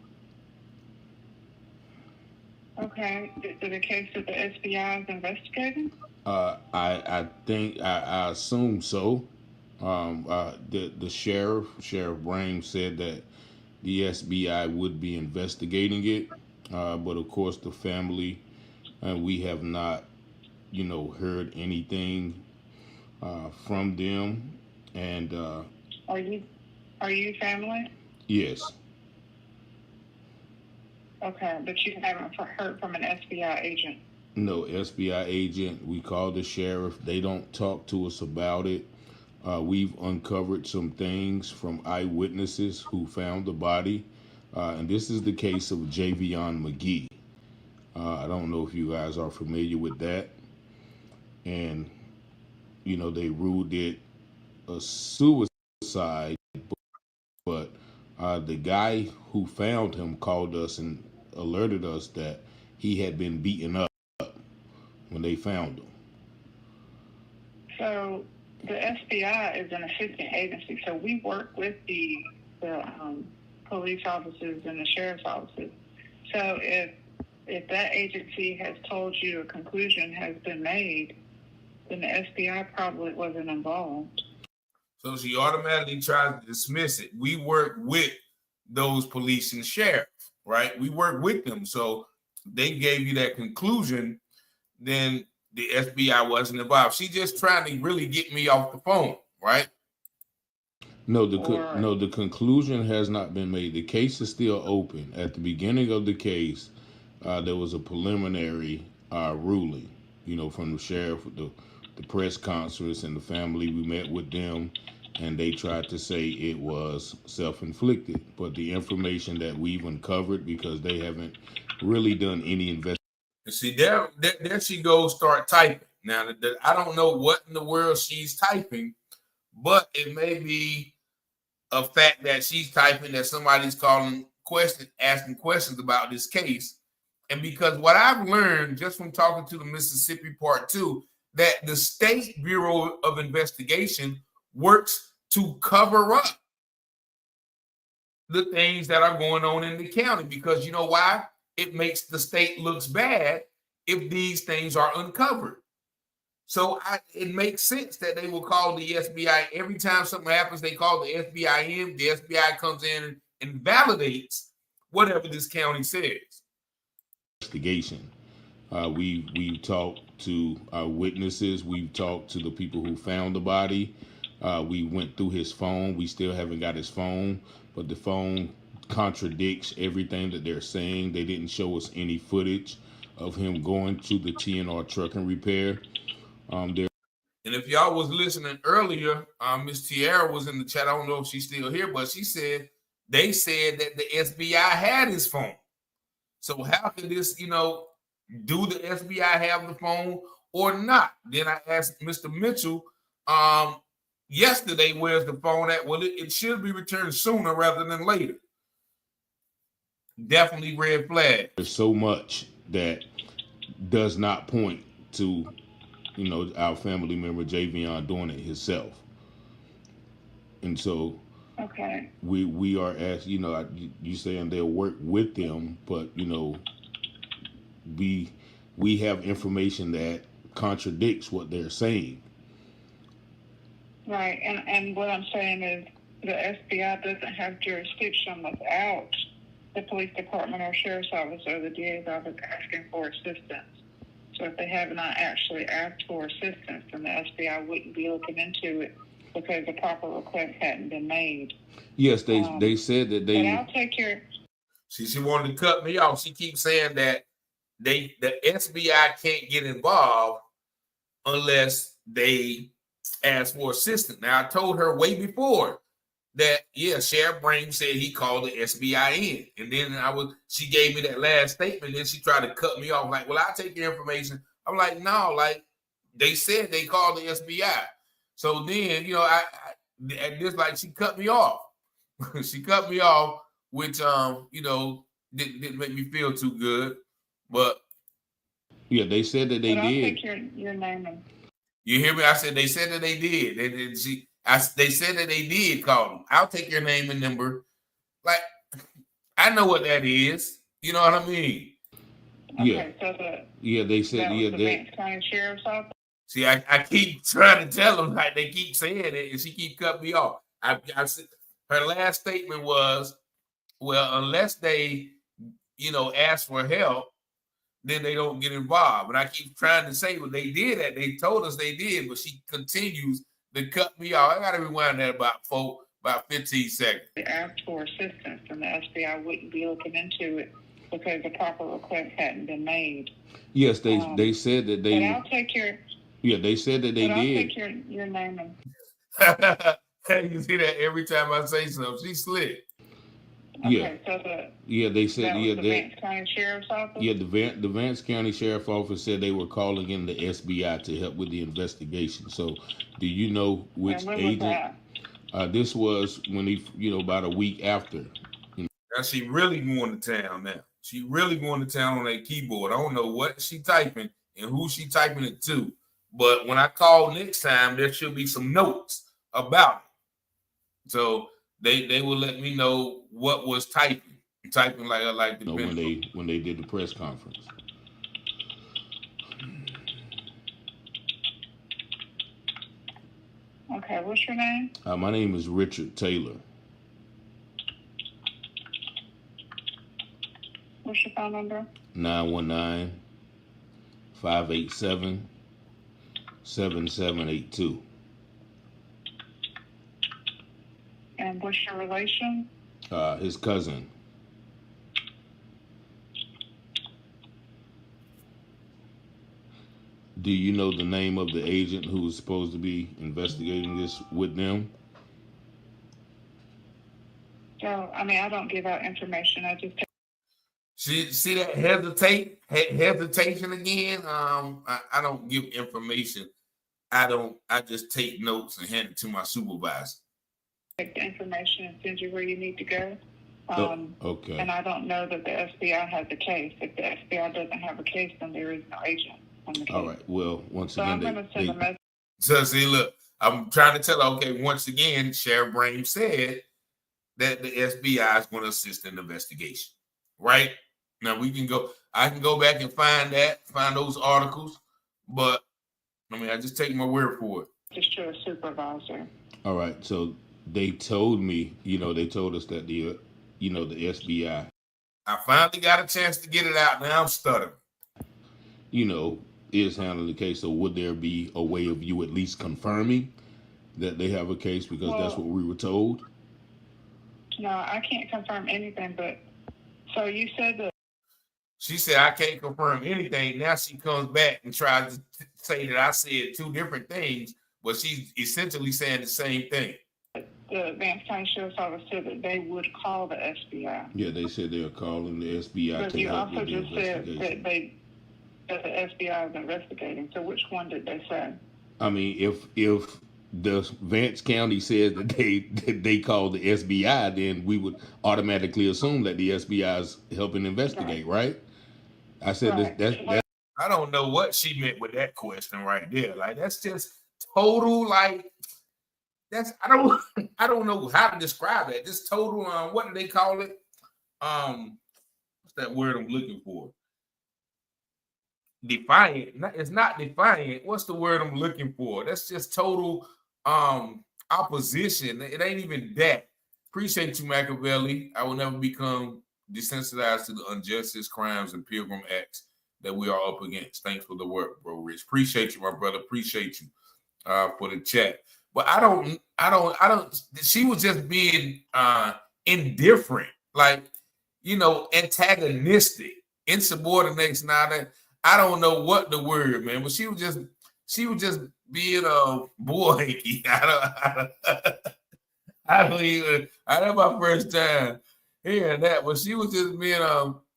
Okay. Is it a case that the SBI is investigating? I think I assume so. The sheriff Brame said that the SBI would be investigating it, but of course the family we have not, heard anything from them. And Are you family? yes, Okay, but you haven't heard from an SBI agent. no SBI agent. We called the sheriff. They don't talk to us about it. We've uncovered some things from eyewitnesses who found the body. And this is the case of Javion Magee. I don't know if you guys are familiar with that. And, they ruled it a suicide. But the guy who found him called us and alerted us that he had been beaten up when they found him. So the SBI is an assisting agency, so we work with the police officers and the sheriff's offices. So if that agency has told you a conclusion has been made, then the SBI probably wasn't involved. So she automatically tries to dismiss it. We work with those police and sheriff, right? We work with them. So they gave you that conclusion, then the SBI wasn't involved. She just trying to really get me off the phone, right? No, the conclusion has not been made. The case is still open. At the beginning of the case, there was a preliminary ruling, from the sheriff, the press conference, and the family. We met with them, and they tried to say it was self-inflicted. But the information that we've uncovered, because they haven't really done any investigation. See, there she goes, start typing. Now, I don't know what in the world she's typing, but it may be a fact that she's typing that somebody's asking questions about this case. And because what I've learned just from talking to the Mississippi Part 2, that the State Bureau of Investigation works to cover up the things that are going on in the county. Because you know why? It makes the state looks bad if these things are uncovered. So it makes sense that they will call the SBI. Every time something happens, they call the FBI in. The FBI comes in and validates whatever this county says. Investigation. We've talked to our witnesses. We've talked to the people who found the body. We went through his phone. We still haven't got his phone, but the phone contradicts everything that they're saying. They didn't show us any footage of him going to the TNR truck and repair. And if y'all was listening earlier, Miss Tiara was in the chat. I don't know if she's still here, but she said they said that the SBI had his phone. So how could this, do the FBI have the phone or not? Then I asked Mr. Mitchell yesterday, where's the phone at? Well, it should be returned sooner rather than later. Definitely red flag. There's so much that does not point to, our family member Javion doing it himself. And so okay, we are asked, you saying they'll work with them, but we have information that contradicts what they're saying. Right, and what I'm saying is the SBI doesn't have jurisdiction without the police department or sheriff's office or the DA's office asking for assistance. So if they have not actually asked for assistance, then the SBI wouldn't be looking into it because the proper request hadn't been made. Yes, they said that they. But I'll take your. She wanted to cut me off. She keeps saying that the SBI can't get involved unless they ask for assistance. Now I told her way before that, yeah, Sheriff Brame said he called the SBI in, and then she gave me that last statement, and she tried to cut me off, like, well, I'll take your information. I'm like, no, like, they said they called the SBI. So then, I just like she cut me off. She cut me off, which didn't make me feel too good. But yeah, they said that they I'll did. take your name and. You hear me? I said they said that they did. They said that they did call them. I'll take your name and number. Like, I know what that is. You know what I mean? Okay, so they said the Vance County Sheriff's Office. See, I keep trying to tell them, like, they keep saying it, and she keep cutting me off. I said her last statement was, well, unless they, ask for help, then they don't get involved. And I keep trying to say, well, they did that. They told us they did, but she continues to cut me off. I got to rewind that about 15 seconds. They asked for assistance, and the FBI wouldn't be looking into it because the proper request hadn't been made. Yes, they said that they. But I'll take your. Yeah, they said that they did. I'll take your name and. You see that every time I say something, she slick. Okay, so they said the Vance County Sheriff's Office. Yeah, the Vance County Sheriff's Office said they were calling in the SBI to help with the investigation. So, do you know which agent? This was when about a week after. Now she really going to town now. She really going to town on that keyboard. I don't know what she typing and who she typing it to. But when I call next time, there should be some notes about it. So they will let me know what was typing like the when they did the press conference. Okay, what's your name? My name is Richard Taylor. What's your phone number? 919-587-7782. And what's your relation? His cousin. Do you know the name of the agent who was supposed to be investigating this with them? So, I don't give out information. I just. See that hesitation again? I don't give information. I just take notes and hand it to my supervisor. Take the information and send you where you need to go. Okay. And I don't know that the FBI has a case. If the FBI doesn't have a case, then there is no agent on the case. All right. Well, once so again, I'm going to send a message. So see, look, I'm trying to tell her, okay, once again, Sheriff Brame said that the SBI is going to assist in the investigation. Right? Now I can go back and find those articles, but I just take my word for it. Just to a supervisor. All right. So they told me, they told us that the SBI. I finally got a chance to get it out. Now I'm stuttering. Is handling the case. So would there be a way of you at least confirming that they have a case? Because that's what we were told. No, I can't confirm anything, but so you said that. She said, I can't confirm anything. Now she comes back and tries to say that I said two different things, but she's essentially saying the same thing. The Vance County Sheriff's Office said that they would call the SBI. Yeah, they said they're calling the SBI but to you help also with the just said investigation. that the FBI is investigating. So which one did they say? If the Vance County says that they called the SBI, then we would automatically assume that the SBI is helping investigate, right? I said that's I don't know what she meant with that question right there. Like, that's just total, like, that's I don't know how to describe that. Just total what do they call it? What's that word I'm looking for? Defiant. It's not defiant. What's the word I'm looking for? That's just total opposition. It ain't even that. Appreciate you, Machiavelli. I will never become desensitized to the injustice, crimes, and pilgrim acts that we are up against. Thanks for the work, bro, Rich. Appreciate you, my brother. Appreciate you for the chat. But but I don't. She was just being indifferent, like, antagonistic, insubordination. Now that I don't know what the word, man, but she was just being a boy. I don't even. I know my first time hearing that, but she was just being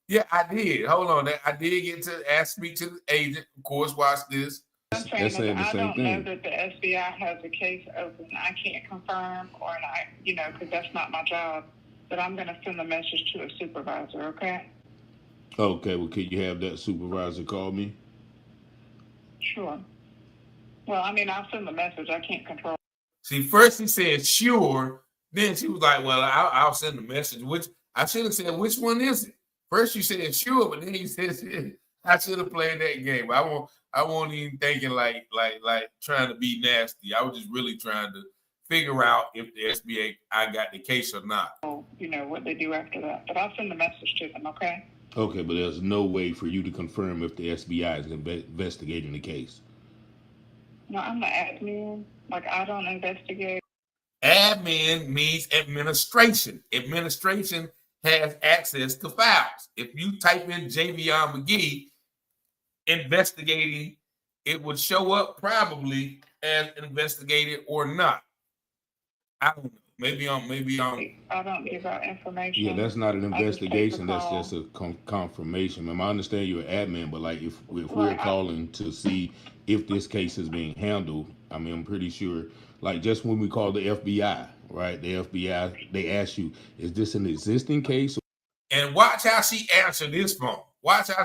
Yeah, I did. Hold on, I did get to speak to the agent. Of course, watch this. I'm saying I don't know that the SBI has a case open. I can't confirm or not, because that's not my job. But I'm going to send a message to a supervisor. Okay. Okay. Well, could you have that supervisor call me? Sure. Well, I mean, I'll send the message. I can't control. See, first he said sure, then she was like, "Well, I'll send the message." Which I should have said, "Which one is it?" First you said sure, but then you said I should have played that game. I won't even thinking like trying to be nasty. I was just really trying to figure out if the SBA got the case or not. What they do after that, but I'll send the message to them. Okay. Okay, but there's no way for you to confirm if the SBI is investigating the case. No, I'm the admin. Like, I don't investigate. Admin means administration. Administration has access to files. If you type in Javion Magee investigating, it would show up probably as investigated or not. I don't know. Maybe I'm. I don't give out information. Yeah, that's not an investigation. That's just a confirmation. I understand you're an admin, but like if we're calling to see if this case is being handled, I mean, I'm pretty sure. Like just when we call the FBI, right? The FBI, they ask you, "Is this an existing case?" And watch how she answered this phone. Watch how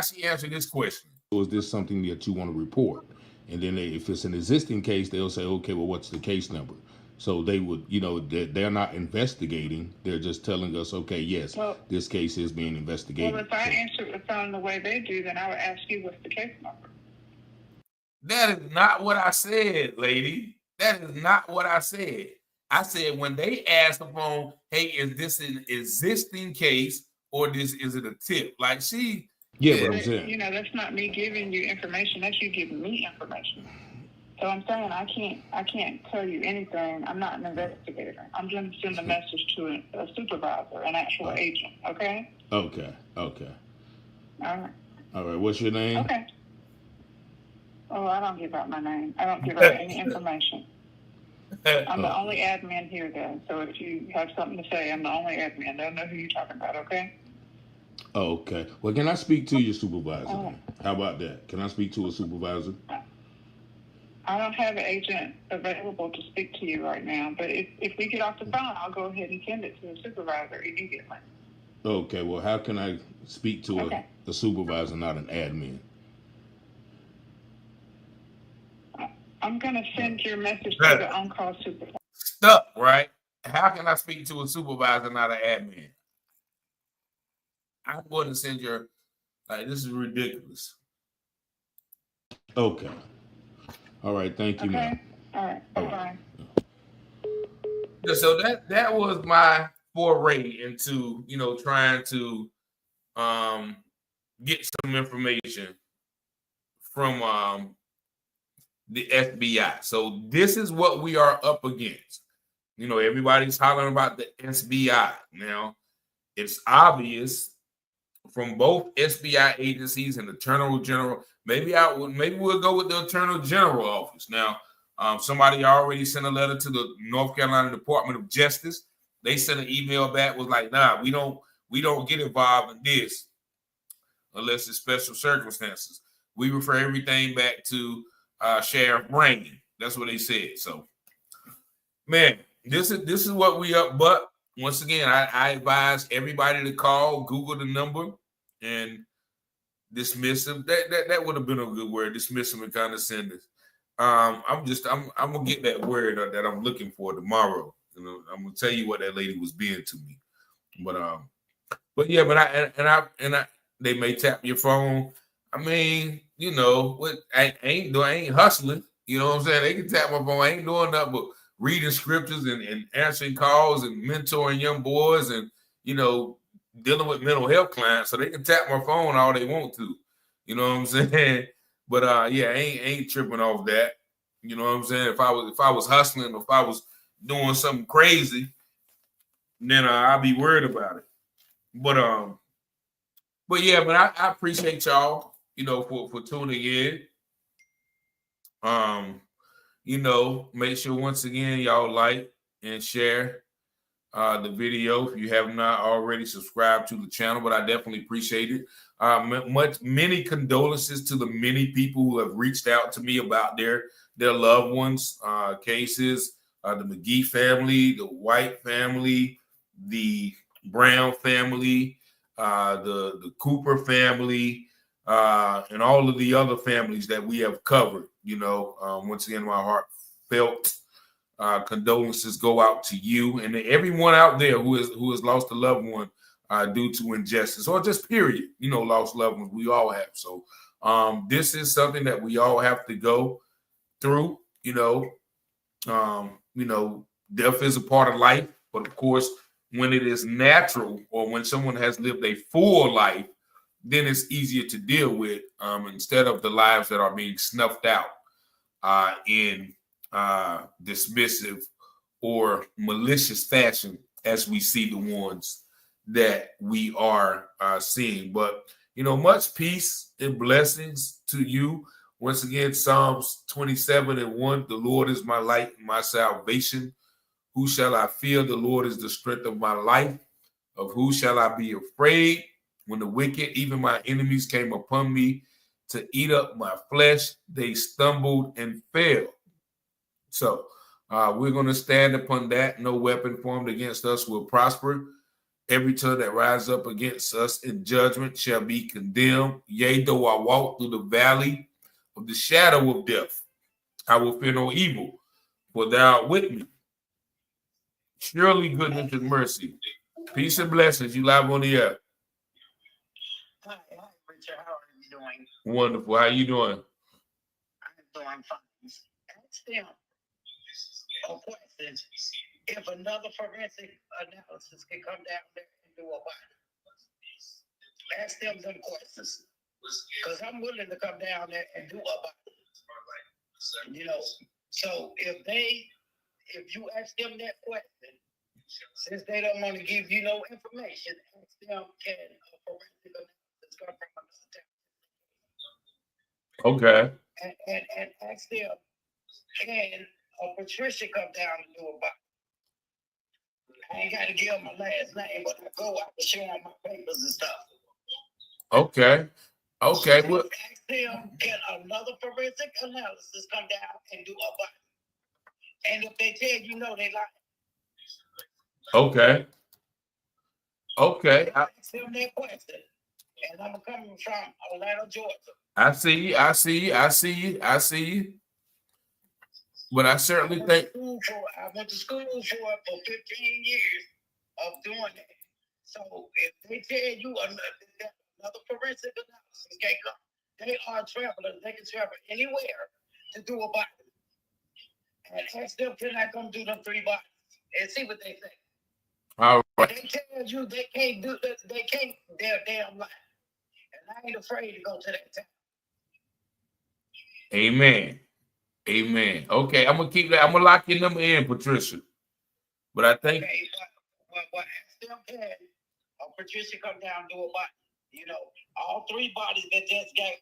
she answered this question. Or is this something that you want to report? And then if it's an existing case, they'll say, "Okay, well, what's the case number?" So they would, they're not investigating. They're just telling us, okay, yes, this case is being investigated. Well, if I answer the phone the way they do, then I would ask you what's the case number. That is not what I said, lady. That is not what I said. I said when they ask the phone, hey, is this an existing case or is it a tip? Like she. Yeah, but I'm saying. That's not me giving you information. That's you giving me information. So I'm saying I can't tell you anything. I'm not an investigator. I'm going to send a message to a supervisor, an actual agent. Okay? Okay. All right. All right. What's your name? Okay. Oh, I don't give out my name. I don't give out any information. I'm the only admin here, though. So if you have something to say, I'm the only admin. They'll know who you're talking about, okay? Okay. Well, can I speak to your supervisor? How about that? Can I speak to a supervisor? I don't have an agent available to speak to you right now, but if we get off the phone, I'll go ahead and send it to the supervisor immediately. Okay, well, how can I speak to a supervisor, not an admin? I'm going to send your message to the on-call supervisor. Stuck, right? How can I speak to a supervisor, not an admin? I'm going to send your, this is ridiculous. Okay. All right, thank you, ma'am. All right, bye-bye. So that was my foray into, trying to get some information from the FBI. So this is what we are up against. Everybody's hollering about the SBI. Now, it's obvious from both SBI agencies and the Attorney General. Maybe we'll go with the Attorney General office. Now, somebody already sent a letter to the North Carolina Department of Justice. They sent an email back, was like, nah, we don't get involved in this unless it's special circumstances. We refer everything back to Sheriff Brain. That's what they said. So, man, this is what we up. But once again, I advise everybody to call, Google the number, and dismiss him. That would have been a good word. Dismiss him and condescending. I'm gonna get that word that I'm looking for tomorrow. I'm gonna tell you what that lady was being to me. But yeah, they may tap your phone. I mean, what I ain't hustling. You know what I'm saying? They can tap my phone. I ain't doing nothing but reading scriptures and answering calls and mentoring young boys and dealing with mental health clients. So they can tap my phone all they want to. You know what I'm saying? But yeah, I ain't tripping off that. You know what I'm saying? If I was hustling, or if I was doing something crazy, then I'd be worried about it. But yeah, but I appreciate y'all, you know, for tuning in. You know, make sure once again y'all like and share the video if you have not already subscribed to the channel, but I definitely appreciate it. Many condolences to the many people who have reached out to me about their loved ones cases. The Magee family, the White family, the Brown family, the Cooper family, and all of the other families that we have covered. You know, once again, my heartfelt condolences go out to you and everyone out there who has lost a loved one due to injustice or just period. You know, lost loved ones. We all have. So this is something that we all have to go through. You know, death is a part of life, but of course, when it is natural or when someone has lived a full life, then it's easier to deal with instead of the lives that are being snuffed out in dismissive or malicious fashion, as we see the ones that we are seeing. But, you know, much peace and blessings to you. Once again, Psalms 27:1, the Lord is my light and my salvation. Who shall I fear? The Lord is the strength of my life. Of who shall I be afraid? When the wicked, even my enemies, came upon me to eat up my flesh, they stumbled and fell. So we're going to stand upon that. No weapon formed against us will prosper. Every tongue that rises up against us in judgment shall be condemned. Yea, though I walk through the valley of the shadow of death, I will fear no evil, for thou art with me. Surely goodness and mercy, peace and blessings. You live on the air. Hi, Richard. How are you doing? Wonderful. How you doing? I'm doing fine. Ask them a question. If another forensic analysis can come down there and do a body, ask them some questions. Because I'm willing to come down there and do a body. You know, so if you ask them that question, since they don't want to give you no information, ask them, can a forensic analysis come from another town? Okay. And ask them, can Patricia come down and do a body? I ain't got to give them my last name, but I go out to show them my papers and stuff. Okay. Okay. So well, ask them, can another forensic analysis come down and do a body? And if they tell you no, they lie. Okay. Okay. Ask them that question. And I'm coming from Atlanta, Georgia. I see you. But I certainly think I went to school for 15 years of doing that. So if they tell you another forensic analysis can't come, they are travelers. They can travel anywhere to do a body. And ask them, can I come do them 3 bodies? And see what they say. all right. They tell you they can't do this, they can't, they're damn lie. And I ain't afraid to go to that town. Amen. Amen. Okay, I'm gonna keep that. I'm gonna lock your number in, Patricia. But I think But ask them, can Patricia come down and do a body? You know, all 3 bodies that just got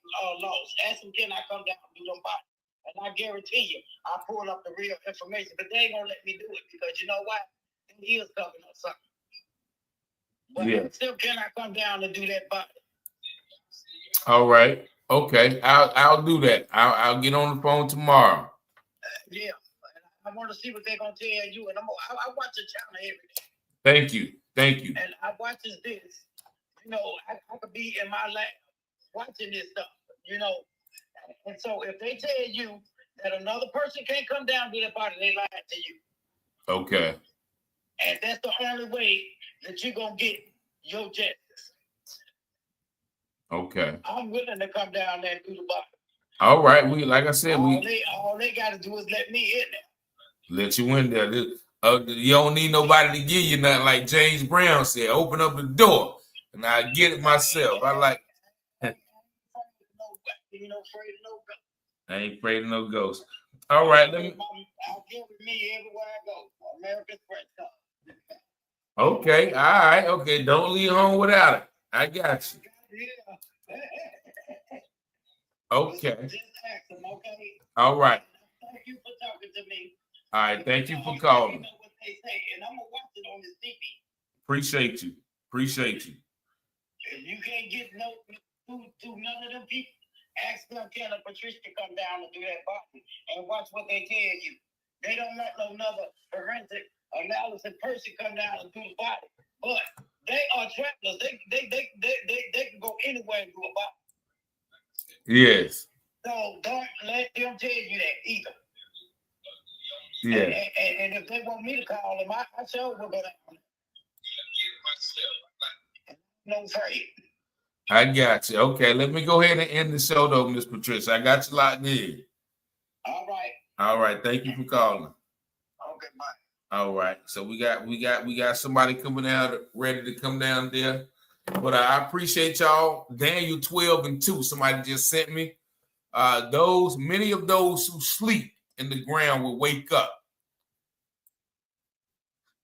lost. Ask them, can I come down and do them bodies? And I guarantee you, I pull up the real information, but they ain't gonna let me do it because you know what? He is covering up something. But yeah. still, can I come down and do that body? All right. Okay. I'll do that. I'll get on the phone tomorrow. Yeah. I want to see what they're gonna tell you, and I watch the channel every day. Thank you. Thank you. And I watch this. You know, I could be in my lab watching this stuff. You know, and so if they tell you that another person can't come down to their body, they lied to you. Okay. And that's the only way that you're gonna get your justice. Okay. I'm willing to come down there and do the body. All right. We like I said, all they gotta do is let me in there. Let you in there. You don't need nobody to give you nothing, like James Brown said. Open up the door, and I get it myself. I like. I ain't afraid of no ghost. All right, let me. I'll carry me everywhere I go. America's first car. Okay, all right, okay. Don't leave home without it. I got you. Okay. Just ask them, okay? All right. Thank you for talking to me. All right, thank you for calling. Know what they say, and I'm gonna watch it on this TV. Appreciate you. Appreciate you. If you can't get no to none of them people, ask them can a Patricia come down and do that body and watch what they tell you. They don't let no another forensic analysis person come down and do the body. But they are travelers. They can go anywhere and do a body. Yes. So don't let them tell you that either. Yeah. And if they want me to call them, I sure will go down. No afraid. I got you. Okay, let me go ahead and end the show though, Miss Patricia. I got you locked in. All right. All right. Thank you for calling. Okay, bye. All right. So we got somebody coming out ready to come down there. But I appreciate y'all. Daniel 12:2. Somebody just sent me. Many of those who sleep in the ground will wake up.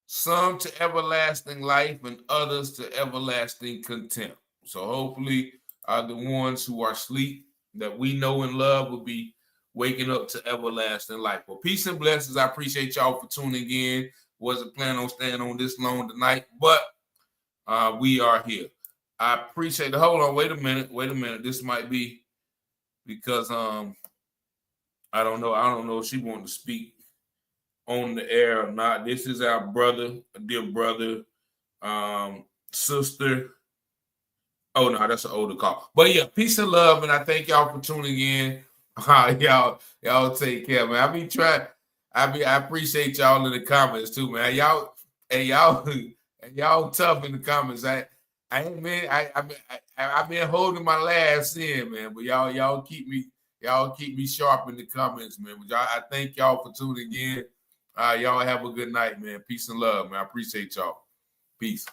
Some to everlasting life and others to everlasting contempt. So hopefully the ones who are asleep that we know and love will be waking up to everlasting life. Well, peace and blessings. I appreciate y'all for tuning in. Wasn't planning on staying on this long tonight, but we are here. I appreciate it. Hold on. Wait a minute. This might be because I don't know if she wanted to speak on the air or not. This is our brother, a dear brother, sister. Oh no, that's an older call. But yeah, peace and love, and I thank y'all for tuning in. Y'all take care, man. I appreciate y'all in the comments too, man. Y'all tough in the comments. I've been holding my last in, man. But y'all keep me sharp in the comments, man. I thank y'all for tuning in. Y'all have a good night, man. Peace and love, man. I appreciate y'all. Peace.